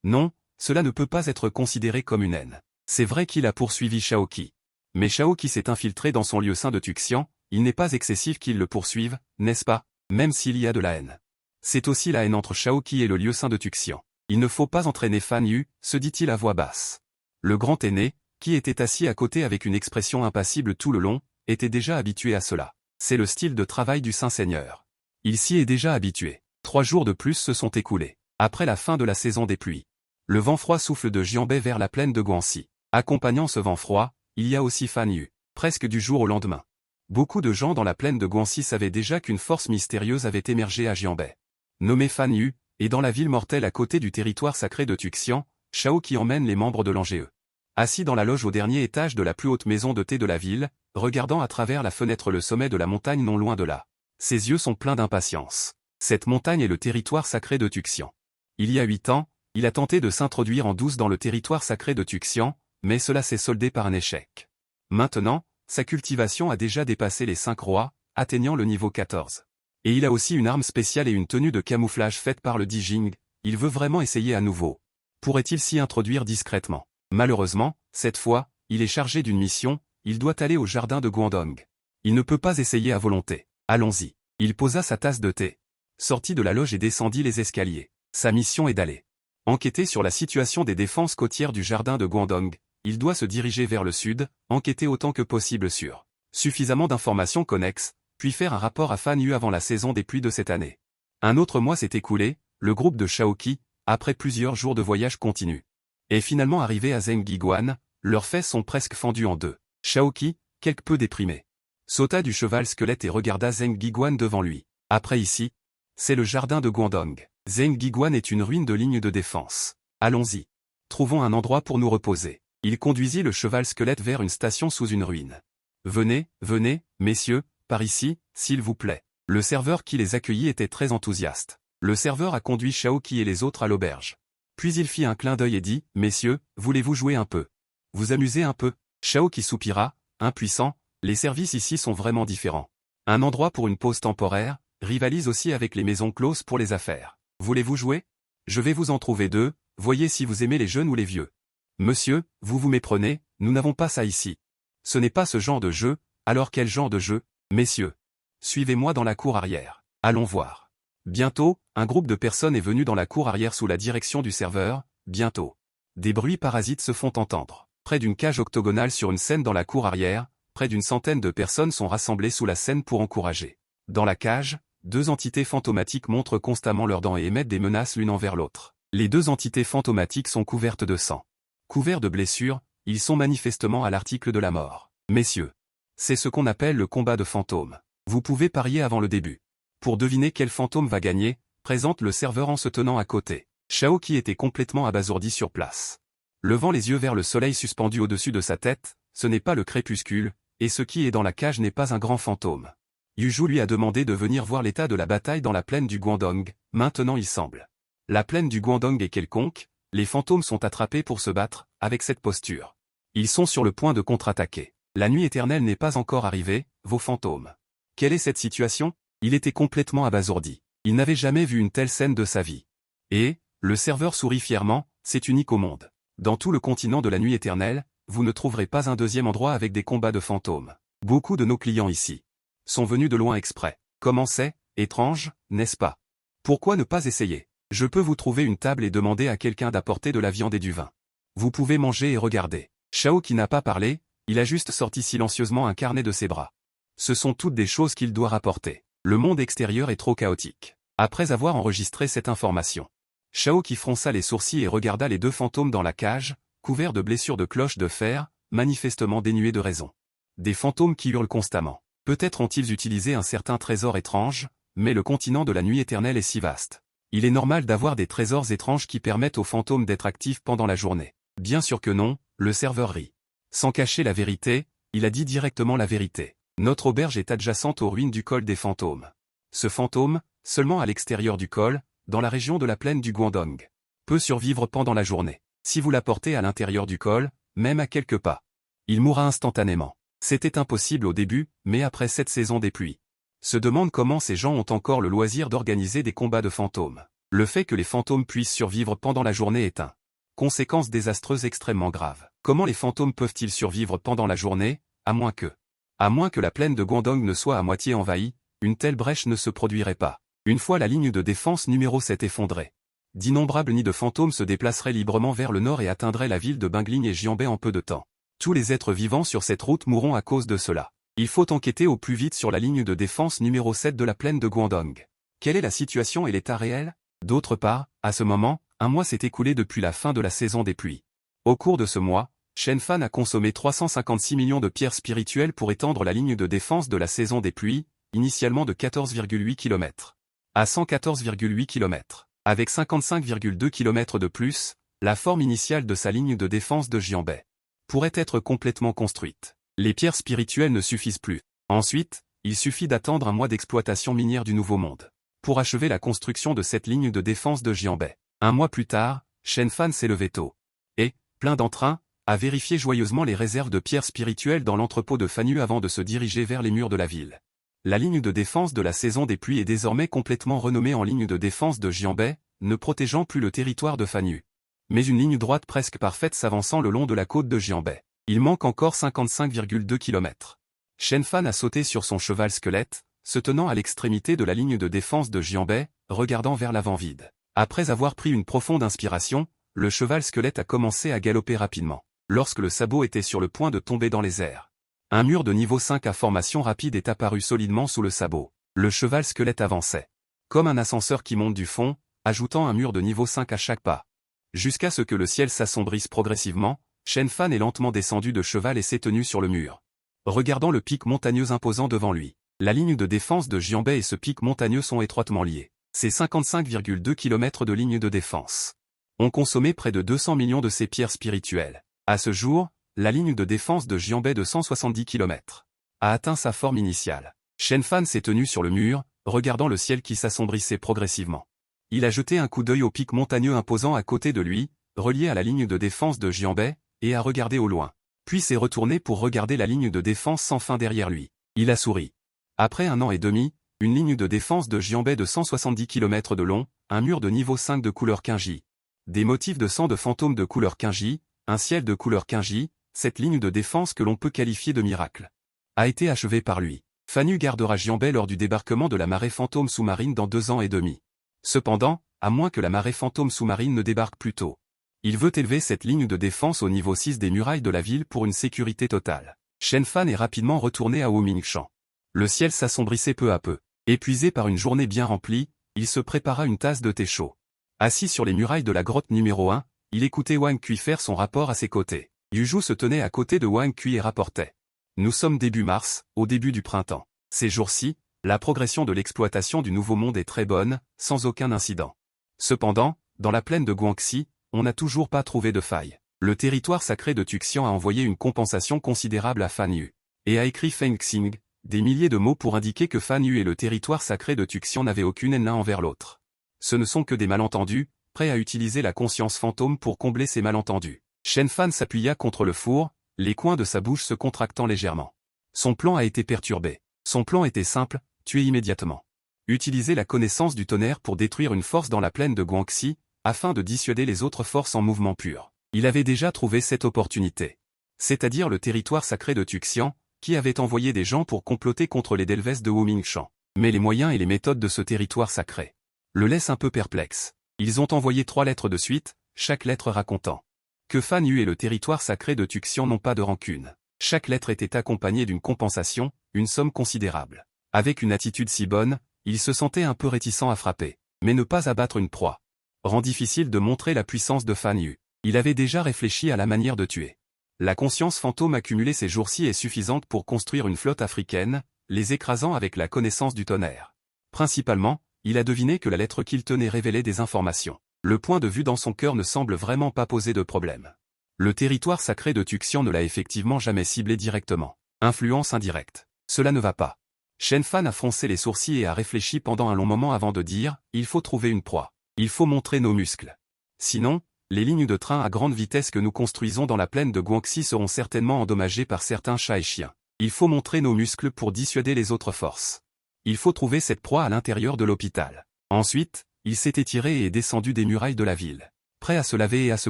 Non, cela ne peut pas être considéré comme une haine. C'est vrai qu'il a poursuivi Shaoqi. Mais Shaoqi s'est infiltré dans son lieu saint de Tuxian, il n'est pas excessif qu'il le poursuive, n'est-ce pas, même s'il y a de la haine. C'est aussi la haine entre Shaoqi et le lieu saint de Tuxian. Il ne faut pas entraîner Fan Yu, se dit-il à voix basse. Le grand aîné, qui était assis à côté avec une expression impassible tout le long, était déjà habitué à cela. C'est le style de travail du Saint-Seigneur. Il s'y est déjà habitué. 3 jours de plus se sont écoulés. Après la fin de la saison des pluies. Le vent froid souffle de Jianbai vers la plaine de Guangxi. Accompagnant ce vent froid, il y a aussi Fan Yu, presque du jour au lendemain. Beaucoup de gens dans la plaine de Guangxi savaient déjà qu'une force mystérieuse avait émergé à Jianbai. Nommé Fan Yu, et dans la ville mortelle à côté du territoire sacré de Tuxian, Shaoqi emmène les membres de l'Angéeux. Assis dans la loge au dernier étage de la plus haute maison de thé de la ville, regardant à travers la fenêtre le sommet de la montagne non loin de là. Ses yeux sont pleins d'impatience. Cette montagne est le territoire sacré de Tuxian. Il y a 8 ans, il a tenté de s'introduire en douce dans le territoire sacré de Tuxian, mais cela s'est soldé par un échec. Maintenant, sa cultivation a déjà dépassé les 5 rois, atteignant le niveau 14. Et il a aussi une arme spéciale et une tenue de camouflage faite par le Dijing, il veut vraiment essayer à nouveau. Pourrait-il s'y introduire discrètement? Malheureusement, cette fois, il est chargé d'une mission, il doit aller au jardin de Guangdong. Il ne peut pas essayer à volonté. Allons-y. Il posa sa tasse de thé. Sortit de la loge et descendit les escaliers. Sa mission est d'aller enquêter sur la situation des défenses côtières du jardin de Guangdong. Il doit se diriger vers le sud, enquêter autant que possible sur suffisamment d'informations connexes, puis faire un rapport à Fan Yu avant la saison des pluies de cette année. Un autre mois s'est écoulé, le groupe de Shaoqi, après plusieurs jours de voyage continu, est finalement arrivé à Zhenghiguan, leurs fesses sont presque fendues en deux. Shaoqi, quelque peu déprimé, sauta du cheval squelette et regarda Zhenghiguan devant lui. Après ici, c'est le jardin de Guangdong. Zhenghiguan est une ruine de ligne de défense. Allons-y. Trouvons un endroit pour nous reposer. Il conduisit le cheval squelette vers une station sous une ruine. Venez, venez, messieurs, par ici, s'il vous plaît. Le serveur qui les accueillit était très enthousiaste. Le serveur a conduit Shaoqi et les autres à l'auberge. Puis il fit un clin d'œil et dit, messieurs, voulez-vous jouer un peu? Vous amuser un peu? Shaoqi soupira, impuissant, les services ici sont vraiment différents. Un endroit pour une pause temporaire, rivalise aussi avec les maisons closes pour les affaires. Voulez-vous jouer? Je vais vous en trouver 2, voyez si vous aimez les jeunes ou les vieux. Monsieur, vous vous méprenez, nous n'avons pas ça ici. Ce n'est pas ce genre de jeu, alors quel genre de jeu? Messieurs, suivez-moi dans la cour arrière. Allons voir. Bientôt, un groupe de personnes est venu dans la cour arrière sous la direction du serveur, bientôt. Des bruits parasites se font entendre. Près d'une cage octogonale sur une scène dans la cour arrière, près d'une centaine de personnes sont rassemblées sous la scène pour encourager. Dans la cage, 2 entités fantomatiques montrent constamment leurs dents et émettent des menaces l'une envers l'autre. Les 2 entités fantomatiques sont couvertes de sang. Couverts de blessures, ils sont manifestement à l'article de la mort. Messieurs, c'est ce qu'on appelle le combat de fantômes. Vous pouvez parier avant le début. Pour deviner quel fantôme va gagner, présente le serveur en se tenant à côté. Shaoqi était complètement abasourdi sur place. Levant les yeux vers le soleil suspendu au-dessus de sa tête, ce n'est pas le crépuscule, et ce qui est dans la cage n'est pas un grand fantôme. Yuzhu lui a demandé de venir voir l'état de la bataille dans la plaine du Guandong, maintenant il semble. La plaine du Guandong est quelconque, les fantômes sont attrapés pour se battre, avec cette posture. Ils sont sur le point de contre-attaquer. La nuit éternelle n'est pas encore arrivée, vos fantômes. Quelle est cette situation? Il était complètement abasourdi. Il n'avait jamais vu une telle scène de sa vie. Et, le serveur sourit fièrement, c'est unique au monde. Dans tout le continent de la nuit éternelle, vous ne trouverez pas un deuxième endroit avec des combats de fantômes. Beaucoup de nos clients ici sont venus de loin exprès. Comment c'est, étrange, n'est-ce pas? Pourquoi ne pas essayer? Je peux vous trouver une table et demander à quelqu'un d'apporter de la viande et du vin. Vous pouvez manger et regarder. Shao qui n'a pas parlé, il a juste sorti silencieusement un carnet de ses bras. Ce sont toutes des choses qu'il doit rapporter. Le monde extérieur est trop chaotique. Après avoir enregistré cette information, Shao qui fronça les sourcils et regarda les deux fantômes dans la cage, couverts de blessures de cloches de fer, manifestement dénués de raison. Des fantômes qui hurlent constamment. Peut-être ont-ils utilisé un certain trésor étrange, mais le continent de la nuit éternelle est si vaste. Il est normal d'avoir des trésors étranges qui permettent aux fantômes d'être actifs pendant la journée. Bien sûr que non, le serveur rit. Sans cacher la vérité, il a dit directement la vérité. Notre auberge est adjacente aux ruines du col des fantômes. Ce fantôme, seulement à l'extérieur du col, dans la région de la plaine du Guandong, peut survivre pendant la journée. Si vous l'apportez à l'intérieur du col, même à quelques pas, il mourra instantanément. C'était impossible au début, mais après cette saison des pluies. Se demande comment ces gens ont encore le loisir d'organiser des combats de fantômes. Le fait que les fantômes puissent survivre pendant la journée est un conséquence désastreuse extrêmement grave. Comment les fantômes peuvent-ils survivre pendant la journée, à moins que la plaine de Guandong ne soit à moitié envahie, une telle brèche ne se produirait pas. Une fois la ligne de défense numéro 7 effondrée, d'innombrables nids de fantômes se déplaceraient librement vers le nord et atteindraient la ville de Bingling et Jianbei en peu de temps. Tous les êtres vivants sur cette route mourront à cause de cela. Il faut enquêter au plus vite sur la ligne de défense numéro 7 de la plaine de Guandong. Quelle est la situation et l'état réel? D'autre part, à ce moment, un mois s'est écoulé depuis la fin de la saison des pluies. Au cours de ce mois, Shen Fan a consommé 356 millions de pierres spirituelles pour étendre la ligne de défense de la saison des pluies, initialement de 14,8 km à 114,8 km. Avec 55,2 km de plus, la forme initiale de sa ligne de défense de Jianbei pourrait être complètement construite. Les pierres spirituelles ne suffisent plus. Ensuite, il suffit d'attendre un mois d'exploitation minière du Nouveau Monde pour achever la construction de cette ligne de défense de Jianbei. Un mois plus tard, Shen Fan s'est levé tôt et, plein d'entrain, a vérifié joyeusement les réserves de pierres spirituelles dans l'entrepôt de Fanyu avant de se diriger vers les murs de la ville. La ligne de défense de la saison des pluies est désormais complètement renommée en ligne de défense de Jianbei, ne protégeant plus le territoire de Fanyu, mais une ligne droite presque parfaite s'avançant le long de la côte de Jianbei. Il manque encore 55,2 km. Shen Fan a sauté sur son cheval squelette, se tenant à l'extrémité de la ligne de défense de Jianbei, regardant vers l'avant vide. Après avoir pris une profonde inspiration, le cheval squelette a commencé à galoper rapidement, lorsque le sabot était sur le point de tomber dans les airs. Un mur de niveau 5 à formation rapide est apparu solidement sous le sabot. Le cheval squelette avançait, comme un ascenseur qui monte du fond, ajoutant un mur de niveau 5 à chaque pas. Jusqu'à ce que le ciel s'assombrisse progressivement, Shen Fan est lentement descendu de cheval et s'est tenu sur le mur, regardant le pic montagneux imposant devant lui. La ligne de défense de Jianbei et ce pic montagneux sont étroitement liés. Ces 55,2 km de ligne de défense ont consommé près de 200 millions de ces pierres spirituelles. À ce jour, la ligne de défense de Jianbei de 170 km a atteint sa forme initiale. Shen Fan s'est tenu sur le mur, regardant le ciel qui s'assombrissait progressivement. Il a jeté un coup d'œil au pic montagneux imposant à côté de lui, relié à la ligne de défense de Jianbei, et a regardé au loin. Puis s'est retourné pour regarder la ligne de défense sans fin derrière lui. Il a souri. Après 1 an et demi, une ligne de défense de Jianbei de 170 km de long, un mur de niveau 5 de couleur Qingji, des motifs de sang de fantômes de couleur Qingji, un ciel de couleur Qingji, cette ligne de défense que l'on peut qualifier de miracle a été achevée par lui. Fanyu gardera Jianbei lors du débarquement de la marée fantôme sous-marine dans 2 ans et demi. Cependant, à moins que la marée fantôme sous-marine ne débarque plus tôt, il veut élever cette ligne de défense au niveau 6 des murailles de la ville pour une sécurité totale. Shen Fan est rapidement retourné à Wumingshan. Le ciel s'assombrissait peu à peu. Épuisé par une journée bien remplie, il se prépara une tasse de thé chaud. Assis sur les murailles de la grotte numéro 1, il écoutait Wang Kui faire son rapport à ses côtés. Yuzhu se tenait à côté de Wang Kui et rapportait. Nous sommes début mars, au début du printemps. Ces jours-ci, la progression de l'exploitation du Nouveau Monde est très bonne, sans aucun incident. Cependant, dans la plaine de Guangxi, on n'a toujours pas trouvé de faille. Le territoire sacré de Tuxian a envoyé une compensation considérable à Fanyu. et a écrit Feng Xing, des milliers de mots pour indiquer que Fan Yu et le territoire sacré de Tuxian n'avaient aucune haine l'un envers l'autre. Ce ne sont que des malentendus, prêts à utiliser la conscience fantôme pour combler ces malentendus. Shen Fan s'appuya contre le four, les coins de sa bouche se contractant légèrement. Son plan a été perturbé. Son plan était simple, tuer immédiatement. Utiliser la connaissance du tonnerre pour détruire une force dans la plaine de Guangxi, afin de dissuader les autres forces en mouvement pur. Il avait déjà trouvé cette opportunité. C'est-à-dire le territoire sacré de Tuxian, qui avait envoyé des gens pour comploter contre les Delves de Wumingshan. Mais les moyens et les méthodes de ce territoire sacré le laissent un peu perplexe. Ils ont envoyé 3 lettres de suite, chaque lettre racontant que Fan Yu et le territoire sacré de Tuxian n'ont pas de rancune. Chaque lettre était accompagnée d'une compensation, une somme considérable. Avec une attitude si bonne, il se sentait un peu réticent à frapper. Mais ne pas abattre une proie rend difficile de montrer la puissance de Fan Yu. Il avait déjà réfléchi à la manière de tuer. La conscience fantôme accumulée ces jours-ci est suffisante pour construire une flotte africaine, les écrasant avec la connaissance du tonnerre. Principalement, il a deviné que la lettre qu'il tenait révélait des informations. Le point de vue dans son cœur ne semble vraiment pas poser de problème. Le territoire sacré de Tuxian ne l'a effectivement jamais ciblé directement. Influence indirecte. Cela ne va pas. Shen Fan a froncé les sourcils et a réfléchi pendant un long moment avant de dire « Il faut trouver une proie. Il faut montrer nos muscles. Sinon, les lignes de train à grande vitesse que nous construisons dans la plaine de Guangxi seront certainement endommagées par certains chats et chiens. Il faut montrer nos muscles pour dissuader les autres forces. Il faut trouver cette proie à l'intérieur de l'hôpital. » Ensuite, il s'est étiré et est descendu des murailles de la ville. Prêt à se laver et à se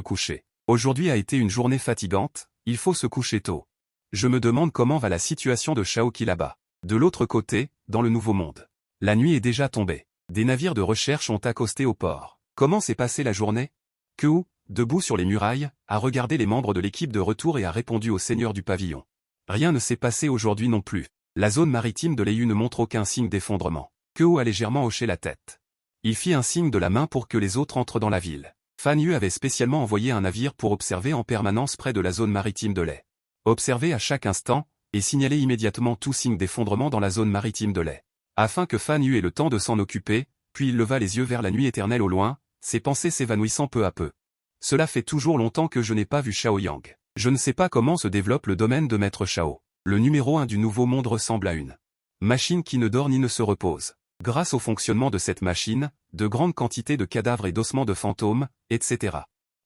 coucher. Aujourd'hui a été une journée fatigante, il faut se coucher tôt. Je me demande comment va la situation de Shaoqi là-bas. De l'autre côté, dans le Nouveau Monde. La nuit est déjà tombée. Des navires de recherche ont accosté au port. Comment s'est passée la journée? Ku, debout sur les murailles, a regardé les membres de l'équipe de retour et a répondu au seigneur du pavillon. Rien ne s'est passé aujourd'hui non plus. La zone maritime de l'Eiyu ne montre aucun signe d'effondrement. Ku a légèrement hoché la tête. Il fit un signe de la main pour que les autres entrent dans la ville. Fan Yu avait spécialement envoyé un navire pour observer en permanence près de la zone maritime de l'Ei. Observer à chaque instant, et signaler immédiatement tout signe d'effondrement dans la zone maritime de l'Ei. Afin que Fan Yu ait le temps de s'en occuper, puis il leva les yeux vers la nuit éternelle au loin, ses pensées s'évanouissant peu à peu. Cela fait toujours longtemps que je n'ai pas vu Shao Yang. Je ne sais pas comment se développe le domaine de Maître Shao. Le numéro 1 du Nouveau Monde ressemble à une machine qui ne dort ni ne se repose. Grâce au fonctionnement de cette machine, de grandes quantités de cadavres et d'ossements de fantômes, etc.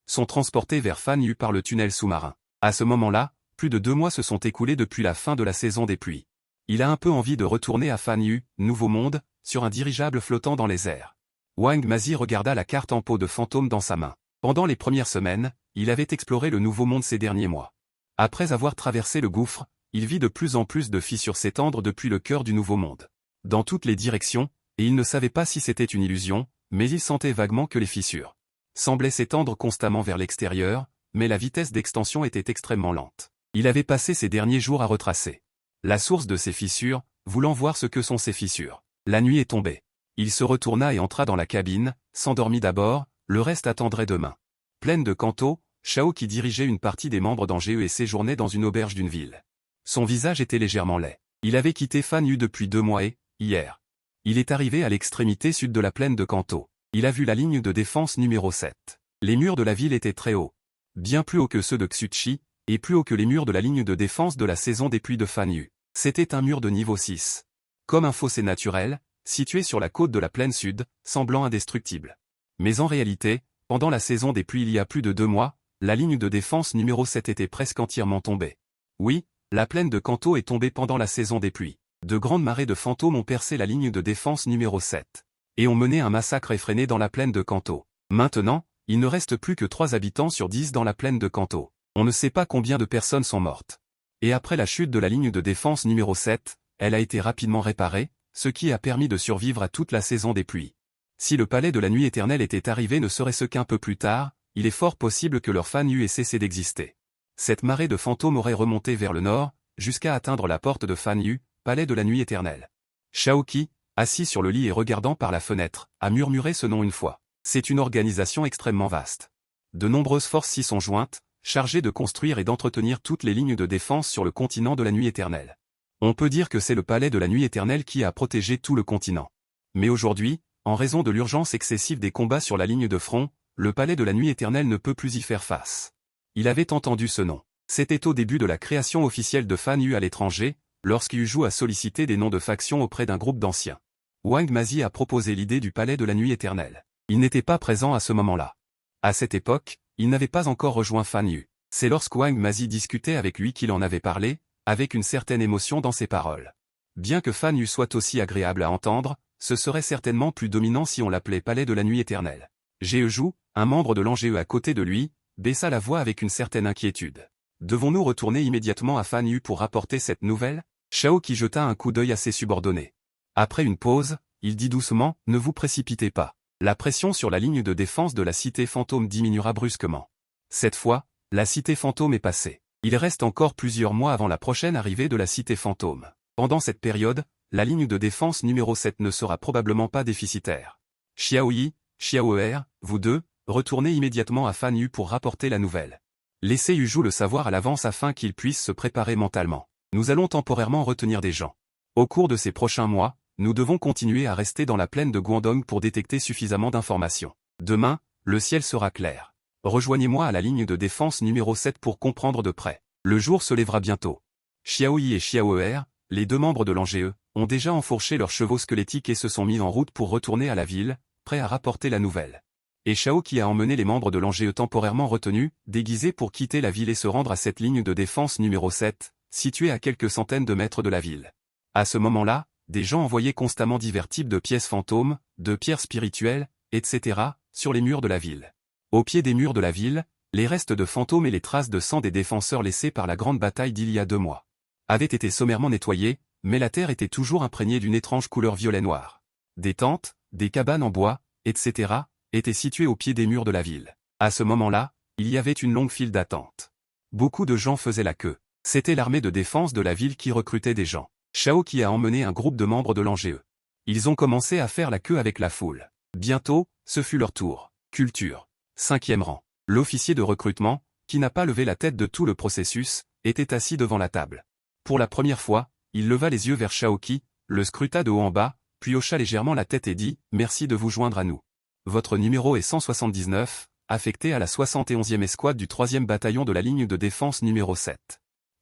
sont transportés vers Fan Yu par le tunnel sous-marin. À ce moment-là, plus de 2 mois se sont écoulés depuis la fin de la saison des pluies. Il a un peu envie de retourner à Fan Yu, Nouveau Monde, sur un dirigeable flottant dans les airs. Wang Mazi regarda la carte en peau de fantôme dans sa main. Pendant les premières semaines, il avait exploré le Nouveau Monde ces derniers mois. Après avoir traversé le gouffre, il vit de plus en plus de fissures s'étendre depuis le cœur du Nouveau Monde. Dans toutes les directions, et il ne savait pas si c'était une illusion, mais il sentait vaguement que les fissures semblaient s'étendre constamment vers l'extérieur, mais la vitesse d'extension était extrêmement lente. Il avait passé ces derniers jours à retracer la source de ces fissures, voulant voir ce que sont ces fissures. La nuit est tombée. Il se retourna et entra dans la cabine, s'endormit d'abord, le reste attendrait demain. Pleine de Kanto, Shao qui dirigeait une partie des membres d'Ang'e et séjournait dans une auberge d'une ville. Son visage était légèrement laid. Il avait quitté Fan Yu depuis 2 mois et, hier, il est arrivé à l'extrémité sud de la plaine de Kanto. Il a vu la ligne de défense numéro 7. Les murs de la ville étaient très hauts. Bien plus hauts que ceux de Xuchi, et plus hauts que les murs de la ligne de défense de la saison des pluies de Fan Yu. C'était un mur de niveau 6. Comme un fossé naturel, situé sur la côte de la plaine sud, semblant indestructible. Mais en réalité, pendant la saison des pluies il y a plus de 2 mois, la ligne de défense numéro 7 était presque entièrement tombée. Oui, la plaine de Kanto est tombée pendant la saison des pluies. De grandes marées de fantômes ont percé la ligne de défense numéro 7. Et ont mené un massacre effréné dans la plaine de Kanto. Maintenant, il ne reste plus que 3 habitants sur 10 dans la plaine de Kanto. On ne sait pas combien de personnes sont mortes. Et après la chute de la ligne de défense numéro 7, elle a été rapidement réparée, ce qui a permis de survivre à toute la saison des pluies. Si le palais de la nuit éternelle était arrivé ne serait-ce qu'un peu plus tard, il est fort possible que leur Fan Yu ait cessé d'exister. Cette marée de fantômes aurait remonté vers le nord, jusqu'à atteindre la porte de Fan Yu, palais de la nuit éternelle. Shaoqi, assis sur le lit et regardant par la fenêtre, a murmuré ce nom une fois. C'est une organisation extrêmement vaste. De nombreuses forces s'y sont jointes, chargées de construire et d'entretenir toutes les lignes de défense sur le continent de la nuit éternelle. On peut dire que c'est le palais de la nuit éternelle qui a protégé tout le continent. Mais aujourd'hui, en raison de l'urgence excessive des combats sur la ligne de front, le palais de la nuit éternelle ne peut plus y faire face. Il avait entendu ce nom. C'était au début de la création officielle de Fan Yu à l'étranger, lorsqu'Yu Zhu a sollicité des noms de factions auprès d'un groupe d'anciens. Wang Mazi a proposé l'idée du palais de la nuit éternelle. Il n'était pas présent à ce moment-là. À cette époque, il n'avait pas encore rejoint Fan Yu. C'est lorsque Wang Mazi discutait avec lui qu'il en avait parlé, avec une certaine émotion dans ses paroles. Bien que Fan Yu soit aussi agréable à entendre, ce serait certainement plus dominant si on l'appelait palais de la nuit éternelle. Ge Zhu, un membre de l'Angeu à côté de lui, baissa la voix avec une certaine inquiétude. Devons-nous retourner immédiatement à Fan Yu pour rapporter cette nouvelle? Shao Qi jeta un coup d'œil à ses subordonnés. Après une pause, il dit doucement, ne vous précipitez pas. La pression sur la ligne de défense de la cité fantôme diminuera brusquement. Cette fois, la cité fantôme est passée. Il reste encore plusieurs mois avant la prochaine arrivée de la cité fantôme. Pendant cette période, la ligne de défense numéro 7 ne sera probablement pas déficitaire. Xiao Yi, Xiao Er, vous deux, retournez immédiatement à Fan Yu pour rapporter la nouvelle. Laissez Yu Zhu le savoir à l'avance afin qu'il puisse se préparer mentalement. Nous allons temporairement retenir des gens. Au cours de ces prochains mois, nous devons continuer à rester dans la plaine de Guangdong pour détecter suffisamment d'informations. Demain, le ciel sera clair. Rejoignez-moi à la ligne de défense numéro 7 pour comprendre de près. Le jour se lèvera bientôt. Xiao Yi et Xiao Er, les deux membres de l'Angeu, ont déjà enfourché leurs chevaux squelettiques et se sont mis en route pour retourner à la ville, prêts à rapporter la nouvelle. Et Shao Qi a emmené les membres de l'Angeu temporairement retenus, déguisés pour quitter la ville et se rendre à cette ligne de défense numéro 7, située à quelques centaines de mètres de la ville. À ce moment-là, des gens envoyaient constamment divers types de pièces fantômes, de pierres spirituelles, etc., sur les murs de la ville. Au pied des murs de la ville, les restes de fantômes et les traces de sang des défenseurs laissés par la grande bataille d'il y a 2 mois avaient été sommairement nettoyés, mais la terre était toujours imprégnée d'une étrange couleur violet-noir. Des tentes, des cabanes en bois, etc., étaient situées au pied des murs de la ville. À ce moment-là, il y avait une longue file d'attente. Beaucoup de gens faisaient la queue. C'était l'armée de défense de la ville qui recrutait des gens. Shao Qi a emmené un groupe de membres de l'Angeu. Ils ont commencé à faire la queue avec la foule. Bientôt, ce fut leur tour. Culture. 5e rang. L'officier de recrutement, qui n'a pas levé la tête de tout le processus, était assis devant la table. Pour la première fois, il leva les yeux vers Shao Qi, le scruta de haut en bas, puis hocha légèrement la tête et dit « Merci de vous joindre à nous. Votre numéro est 179, affecté à la 71e escouade du 3e bataillon de la ligne de défense numéro 7.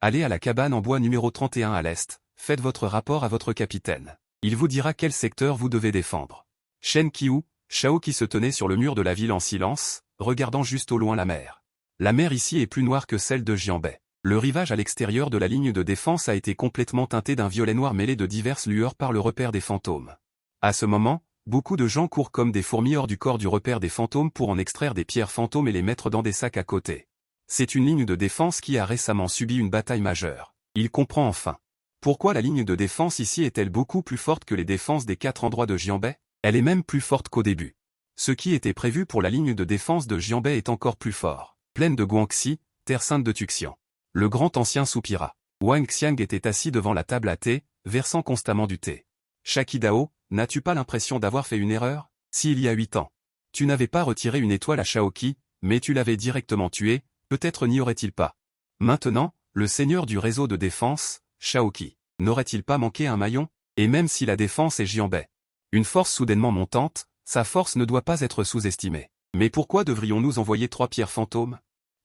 Allez à la cabane en bois numéro 31 à l'est, faites votre rapport à votre capitaine. Il vous dira quel secteur vous devez défendre. » Shen Qiu, Shao Qi se tenait sur le mur de la ville en silence, regardant juste au loin la mer. La mer ici est plus noire que celle de Jianbei. Le rivage à l'extérieur de la ligne de défense a été complètement teinté d'un violet noir mêlé de diverses lueurs par le repère des fantômes. À ce moment, beaucoup de gens courent comme des fourmis hors du corps du repère des fantômes pour en extraire des pierres fantômes et les mettre dans des sacs à côté. C'est une ligne de défense qui a récemment subi une bataille majeure. Il comprend enfin. Pourquoi la ligne de défense ici est-elle beaucoup plus forte que les défenses des 4 endroits de Jianbei? Elle est même plus forte qu'au début. Ce qui était prévu pour la ligne de défense de Jianbei est encore plus fort. Plaine de Guangxi, terre sainte de Tuxian. Le grand ancien soupira. Wang Xiang était assis devant la table à thé, versant constamment du thé. Shakidao, n'as-tu pas l'impression d'avoir fait une erreur? S'il y a 8 ans, tu n'avais pas retiré une étoile à Shao Qi, mais tu l'avais directement tué, peut-être n'y aurait-il pas. Maintenant, le seigneur du réseau de défense, Shao Qi, n'aurait-il pas manqué un maillon? Et même si la défense est Jianbei, une force soudainement montante, sa force ne doit pas être sous-estimée. Mais pourquoi devrions-nous envoyer 3 pierres fantômes?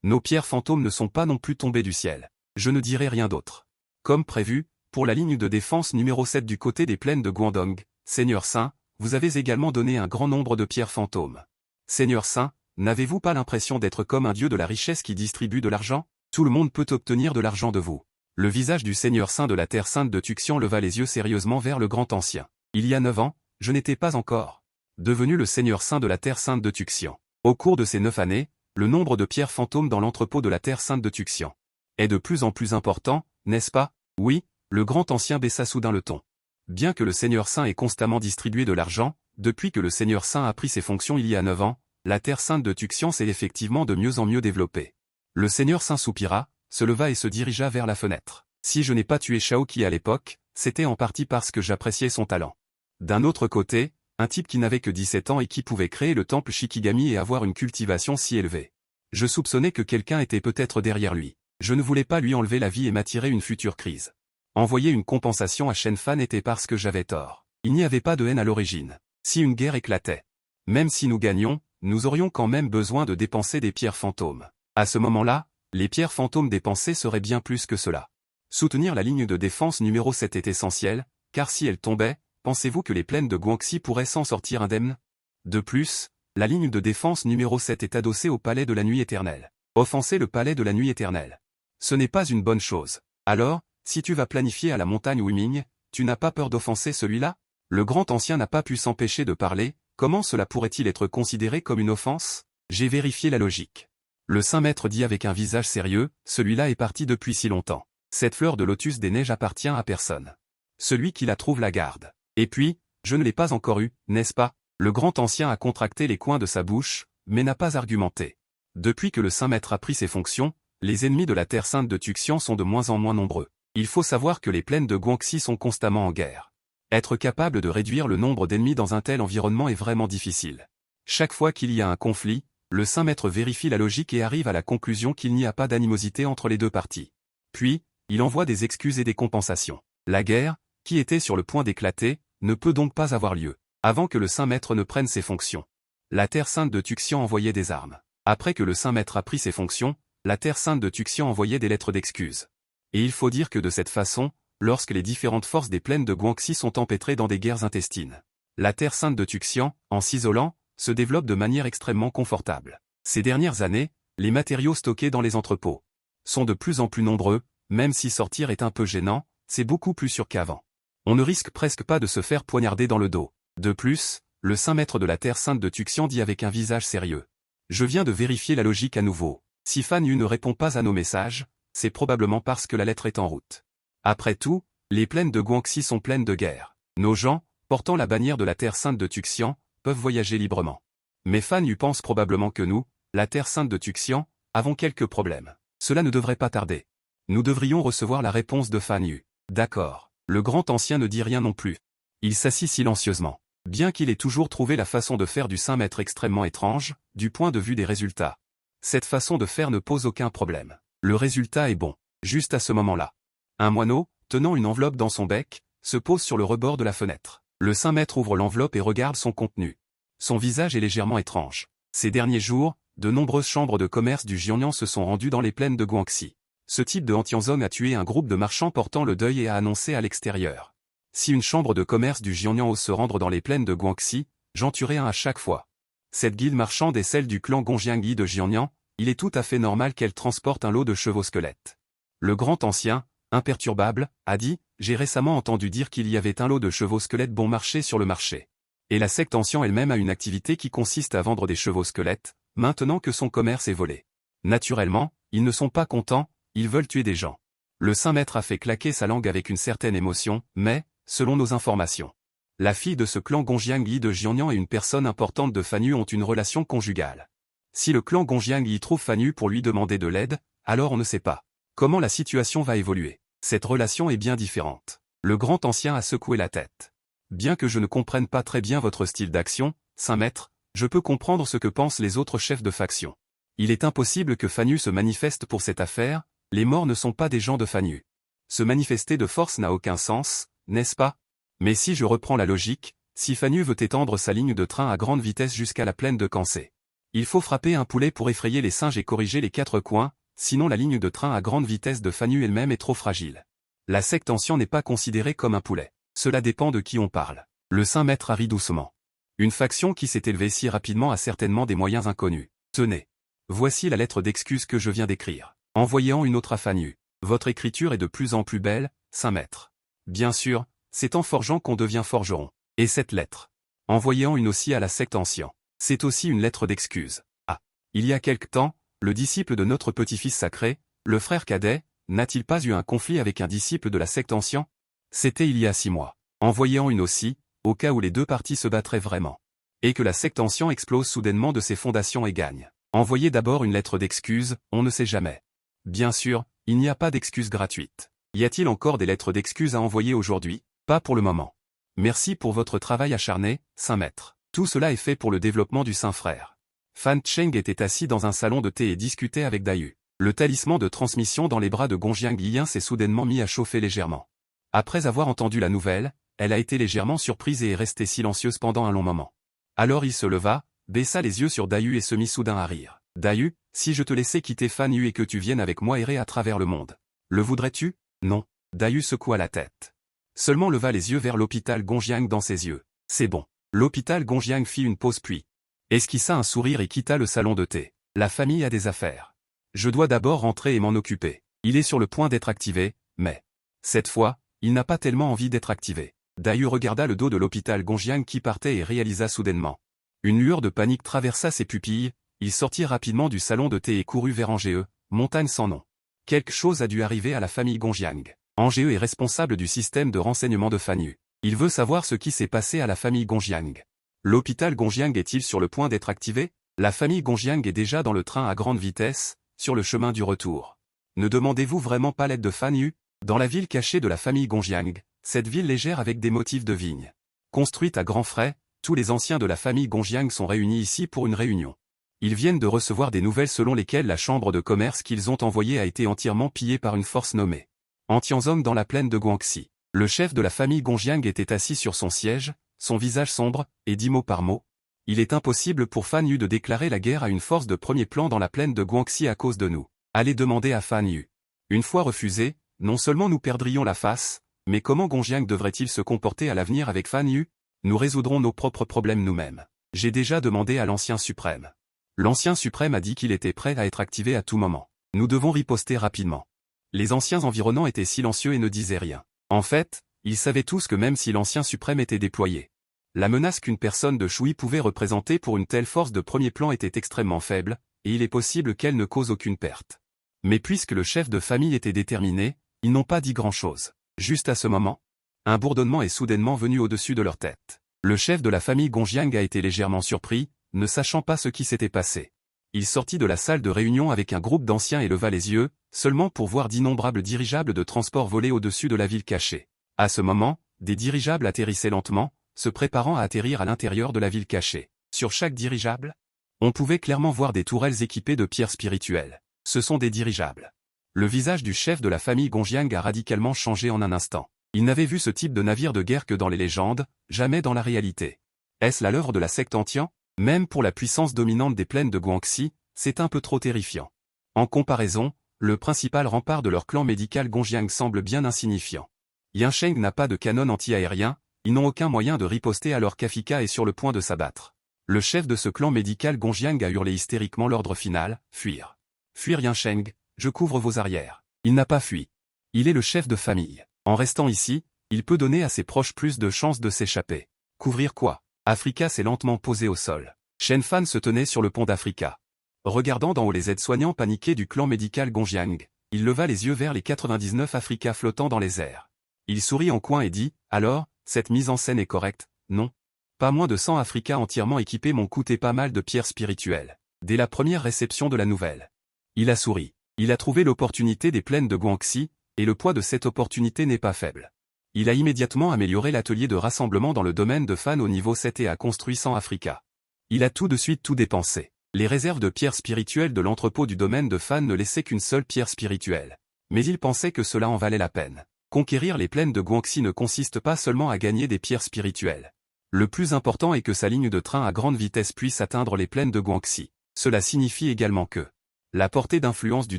Nos pierres fantômes ne sont pas non plus tombées du ciel. Je ne dirai rien d'autre. Comme prévu, pour la ligne de défense numéro 7 du côté des plaines de Guangdong, Seigneur Saint, vous avez également donné un grand nombre de pierres fantômes. Seigneur Saint, n'avez-vous pas l'impression d'être comme un dieu de la richesse qui distribue de l'argent? Tout le monde peut obtenir de l'argent de vous. Le visage du Seigneur Saint de la Terre Sainte de Tuxian leva les yeux sérieusement vers le grand ancien. Il y a 9 ans, je n'étais pas encore devenu le Seigneur Saint de la Terre Sainte de Tuxian. Au cours de ces 9 années, le nombre de pierres fantômes dans l'entrepôt de la Terre Sainte de Tuxian est de plus en plus important, n'est-ce pas? Oui, le grand ancien baissa soudain le ton. Bien que le Seigneur Saint ait constamment distribué de l'argent, depuis que le Seigneur Saint a pris ses fonctions il y a 9 ans, la Terre Sainte de Tuxian s'est effectivement de mieux en mieux développée. Le Seigneur Saint soupira, se leva et se dirigea vers la fenêtre. Si je n'ai pas tué Shao Qi à l'époque, c'était en partie parce que j'appréciais son talent. D'un autre côté, un type qui n'avait que 17 ans et qui pouvait créer le temple Shikigami et avoir une cultivation si élevée. Je soupçonnais que quelqu'un était peut-être derrière lui. Je ne voulais pas lui enlever la vie et m'attirer une future crise. Envoyer une compensation à Shen Fan était parce que j'avais tort. Il n'y avait pas de haine à l'origine. Si une guerre éclatait, même si nous gagnions, nous aurions quand même besoin de dépenser des pierres fantômes. À ce moment-là, Les pierres fantômes dépensées seraient bien plus que cela. Soutenir la ligne de défense numéro 7 est essentiel, car si elle tombait, pensez-vous que les plaines de Guangxi pourraient s'en sortir indemnes? De plus, la ligne de défense numéro 7 est adossée au palais de la nuit éternelle. Offenser le palais de la nuit éternelle. Ce n'est pas une bonne chose. Alors, si tu vas planifier à la montagne Wiming, tu n'as pas peur d'offenser celui-là? Le grand ancien n'a pas pu s'empêcher de parler, comment cela pourrait-il être considéré comme une offense? J'ai vérifié la logique. Le saint maître dit avec un visage sérieux, celui-là est parti depuis si longtemps. Cette fleur de lotus des neiges appartient à personne. Celui qui la trouve la garde. Et puis, je ne l'ai pas encore eu, n'est-ce pas? Le grand ancien a contracté les coins de sa bouche, mais n'a pas argumenté. Depuis que le saint maître a pris ses fonctions, les ennemis de la terre sainte de Tuxian sont de moins en moins nombreux. Il faut savoir que les plaines de Guangxi sont constamment en guerre. Être capable de réduire le nombre d'ennemis dans un tel environnement est vraiment difficile. Chaque fois qu'il y a un conflit, le saint maître vérifie la logique et arrive à la conclusion qu'il n'y a pas d'animosité entre les deux parties. Puis, il envoie des excuses et des compensations. La guerre, qui était sur le point d'éclater, ne peut donc pas avoir lieu, avant que le saint maître ne prenne ses fonctions. La terre sainte de Tuxian envoyait des armes. Après que le saint maître a pris ses fonctions, la terre sainte de Tuxian envoyait des lettres d'excuses. Et il faut dire que de cette façon, lorsque les différentes forces des plaines de Guangxi sont empêtrées dans des guerres intestines, la terre sainte de Tuxian, en s'isolant, se développe de manière extrêmement confortable. Ces dernières années, les matériaux stockés dans les entrepôts sont de plus en plus nombreux, même si sortir est un peu gênant, c'est beaucoup plus sûr qu'avant. On ne risque presque pas de se faire poignarder dans le dos. De plus, le saint maître de la terre sainte de Tuxian dit avec un visage sérieux. Je viens de vérifier la logique à nouveau. Si Fan Yu ne répond pas à nos messages, c'est probablement parce que la lettre est en route. Après tout, les plaines de Guangxi sont pleines de guerre. Nos gens, portant la bannière de la terre sainte de Tuxian, peuvent voyager librement. Mais Fan Yu pense probablement que nous, la terre sainte de Tuxian, avons quelques problèmes. Cela ne devrait pas tarder. Nous devrions recevoir la réponse de Fan Yu. D'accord. Le grand ancien ne dit rien non plus. Il s'assit silencieusement. Bien qu'il ait toujours trouvé la façon de faire du saint maître extrêmement étrange, du point de vue des résultats. Cette façon de faire ne pose aucun problème. Le résultat est bon. Juste à ce moment-là. Un moineau, tenant une enveloppe dans son bec, se pose sur le rebord de la fenêtre. Le saint maître ouvre l'enveloppe et regarde son contenu. Son visage est légèrement étrange. Ces derniers jours, de nombreuses chambres de commerce du Jiangnan se sont rendues dans les plaines de Guangxi. Ce type de Hantianzong a tué un groupe de marchands portant le deuil et a annoncé à l'extérieur. Si une chambre de commerce du Jiangnan ose se rendre dans les plaines de Guangxi, j'en tuerai un à chaque fois. Cette guilde marchande est celle du clan Gongjiangyi de Jiangnan, il est tout à fait normal qu'elle transporte un lot de chevaux squelettes. Le grand ancien, imperturbable, a dit, j'ai récemment entendu dire qu'il y avait un lot de chevaux squelettes bon marché sur le marché. Et la secte ancien elle-même a une activité qui consiste à vendre des chevaux squelettes, maintenant que son commerce est volé. Naturellement, ils ne sont pas contents, ils veulent tuer des gens. Le saint maître a fait claquer sa langue avec une certaine émotion, mais, selon nos informations, la fille de ce clan Gongjiangyi de Jiangnan et une personne importante de Fan Yu ont une relation conjugale. Si le clan Gongjiangyi trouve Fan Yu pour lui demander de l'aide, alors on ne sait pas comment la situation va évoluer. Cette relation est bien différente. Le grand ancien a secoué la tête. Bien que je ne comprenne pas très bien votre style d'action, saint maître, je peux comprendre ce que pensent les autres chefs de faction. Il est impossible que Fan Yu se manifeste pour cette affaire, les morts ne sont pas des gens de Fan Yu. Se manifester de force n'a aucun sens, n'est-ce pas? Mais si je reprends la logique, si Fan Yu veut étendre sa ligne de train à grande vitesse jusqu'à la plaine de Kansai, il faut frapper un poulet pour effrayer les singes et corriger les quatre coins, sinon la ligne de train à grande vitesse de Fan Yu elle-même est trop fragile. La secte ancien n'est pas considérée comme un poulet. Cela dépend de qui on parle. Le saint maître rit doucement. Une faction qui s'est élevée si rapidement a certainement des moyens inconnus. Tenez. Voici la lettre d'excuse que je viens d'écrire. Envoyez-en une autre à Fan Yu. Votre écriture est de plus en plus belle, saint maître. Bien sûr, c'est en forgeant qu'on devient forgeron. Et cette lettre. Envoyez-en une aussi à la secte ancien. C'est aussi une lettre d'excuse. Ah. Il y a quelque temps, le disciple de notre petit-fils sacré, le frère cadet, n'a-t-il pas eu un conflit avec un disciple de la secte ancien? C'était il y a 6 mois. Envoyez-en une aussi, au cas où les deux parties se battraient vraiment. Et que la secte ancien explose soudainement de ses fondations et gagne. Envoyez d'abord une lettre d'excuse, on ne sait jamais. Bien sûr, il n'y a pas d'excuse gratuite. Y a-t-il encore des lettres d'excuses à envoyer aujourd'hui? Pas pour le moment. Merci pour votre travail acharné, saint maître. Tout cela est fait pour le développement du saint frère. Fan Cheng était assis dans un salon de thé et discutait avec Dayu. Le talisman de transmission dans les bras de Gongjiangyi s'est soudainement mis à chauffer légèrement. Après avoir entendu la nouvelle, elle a été légèrement surprise et est restée silencieuse pendant un long moment. Alors il se leva, baissa les yeux sur Dayu et se mit soudain à rire. Dayu, si je te laissais quitter Fan Yu et que tu viennes avec moi errer à travers le monde, le voudrais-tu? Non. Dayu secoua la tête. Seulement leva les yeux vers l'hôpital Gongjiang dans ses yeux. C'est bon. L'hôpital Gongjiang fit une pause puis esquissa un sourire et quitta le salon de thé. La famille a des affaires. Je dois d'abord rentrer et m'en occuper. Il est sur le point d'être activé, mais cette fois, il n'a pas tellement envie d'être activé. Dayu regarda le dos de l'hôpital Gongjiang qui partait et réalisa soudainement. Une lueur de panique traversa ses pupilles, il sortit rapidement du salon de thé et courut vers Angéeux, montagne sans nom. Quelque chose a dû arriver à la famille Gongjiang. Angéeux est responsable du système de renseignement de Fan Yu. Il veut savoir ce qui s'est passé à la famille Gongjiang. L'hôpital Gongjiang est-il sur le point d'être activé? La famille Gongjiang est déjà dans le train à grande vitesse, sur le chemin du retour. Ne demandez-vous vraiment pas l'aide de Fan Yu? Dans la ville cachée de la famille Gongjiang, cette ville légère avec des motifs de vignes. Construite à grands frais, tous les anciens de la famille Gongjiang sont réunis ici pour une réunion. Ils viennent de recevoir des nouvelles selon lesquelles la chambre de commerce qu'ils ont envoyée a été entièrement pillée par une force nommée Antianzong dans la plaine de Guangxi. Le chef de la famille Gongjiang était assis sur son siège, son visage sombre, et dit mot par mot. Il est impossible pour Fan Yu de déclarer la guerre à une force de premier plan dans la plaine de Guangxi à cause de nous. Allez demander à Fan Yu. Une fois refusé, non seulement nous perdrions la face, mais comment Gongjiang devrait-il se comporter à l'avenir avec Fan Yu? Nous résoudrons nos propres problèmes nous-mêmes. J'ai déjà demandé à l'Ancien Suprême. L'Ancien Suprême a dit qu'il était prêt à être activé à tout moment. Nous devons riposter rapidement. Les anciens environnants étaient silencieux et ne disaient rien. En fait, ils savaient tous que même si l'Ancien Suprême était déployé, la menace qu'une personne de Shui pouvait représenter pour une telle force de premier plan était extrêmement faible, et il est possible qu'elle ne cause aucune perte. Mais puisque le chef de famille était déterminé, ils n'ont pas dit grand-chose. Juste à ce moment, un bourdonnement est soudainement venu au-dessus de leur tête. Le chef de la famille Gongjiang a été légèrement surpris, ne sachant pas ce qui s'était passé. Il sortit de la salle de réunion avec un groupe d'anciens et leva les yeux, seulement pour voir d'innombrables dirigeables de transport voler au-dessus de la ville cachée. À ce moment, des dirigeables atterrissaient lentement, se préparant à atterrir à l'intérieur de la ville cachée. Sur chaque dirigeable, on pouvait clairement voir des tourelles équipées de pierres spirituelles. Ce sont des dirigeables. Le visage du chef de la famille Gongjiang a radicalement changé en un instant. Il n'avait vu ce type de navire de guerre que dans les légendes, jamais dans la réalité. Est-ce là l'œuvre de la secte Antian? Même pour la puissance dominante des plaines de Guangxi, c'est un peu trop terrifiant. En comparaison, le principal rempart de leur clan médical Gongjiang semble bien insignifiant. Yansheng n'a pas de canon anti-aérien, ils n'ont aucun moyen de riposter alors qu'Afika est sur le point de s'abattre. Le chef de ce clan médical Gongjiang a hurlé hystériquement l'ordre final, fuir. Fuir Yansheng, je couvre vos arrières. Il n'a pas fui. Il est le chef de famille. En restant ici, il peut donner à ses proches plus de chances de s'échapper. Couvrir quoi? Afrika s'est lentement posé au sol. Shen Fan se tenait sur le pont d'Afrika. Regardant d'en haut les aides-soignants paniqués du clan médical Gongjiang, il leva les yeux vers les 99 Afrika flottant dans les airs. Il sourit en coin et dit, alors, cette mise en scène est correcte, non? Pas moins de 100 Afrika entièrement équipés m'ont coûté pas mal de pierres spirituelles. Dès la première réception de la nouvelle. Il a souri. Il a trouvé l'opportunité des plaines de Guangxi, et le poids de cette opportunité n'est pas faible. Il a immédiatement amélioré l'atelier de rassemblement dans le domaine de Fan au niveau 7 et a construit 100 Afrika. Il a tout de suite tout dépensé. Les réserves de pierres spirituelles de l'entrepôt du domaine de Fan ne laissaient qu'une seule pierre spirituelle. Mais il pensait que cela en valait la peine. Conquérir les plaines de Guangxi ne consiste pas seulement à gagner des pierres spirituelles. Le plus important est que sa ligne de train à grande vitesse puisse atteindre les plaines de Guangxi. Cela signifie également que la portée d'influence du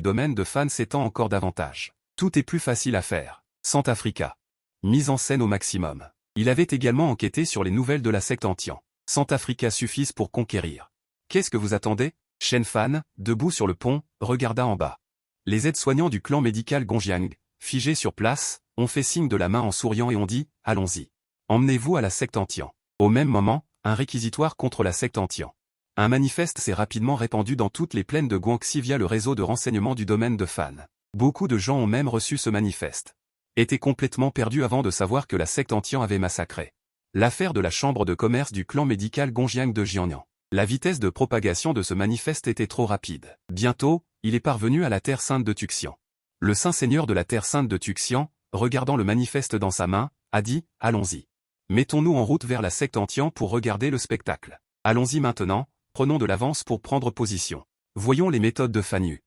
domaine de Fan s'étend encore davantage. Tout est plus facile à faire. Centafrica. Mise en scène au maximum. Il avait également enquêté sur les nouvelles de la secte Antian. Centafrica suffisent pour conquérir. Qu'est-ce que vous attendez? Shen Fan, debout sur le pont, regarda en bas. Les aides-soignants du clan médical Gongjiang, figés sur place, ont fait signe de la main en souriant et ont dit, allons-y. Emmenez-vous à la secte Antian. Au même moment, un réquisitoire contre la secte Antian. Un manifeste s'est rapidement répandu dans toutes les plaines de Guangxi via le réseau de renseignement du domaine de Fan. Beaucoup de gens ont même reçu ce manifeste. Étaient complètement perdus avant de savoir que la secte Antian avait massacré l'affaire de la chambre de commerce du clan médical Gongjiang de Jiangnan. La vitesse de propagation de ce manifeste était trop rapide. Bientôt, il est parvenu à la terre sainte de Tuxian. Le saint seigneur de la terre sainte de Tuxian, regardant le manifeste dans sa main, a dit, allons-y. Mettons-nous en route vers la secte Antian pour regarder le spectacle. Allons-y maintenant, prenons de l'avance pour prendre position. Voyons les méthodes de Fan Yu.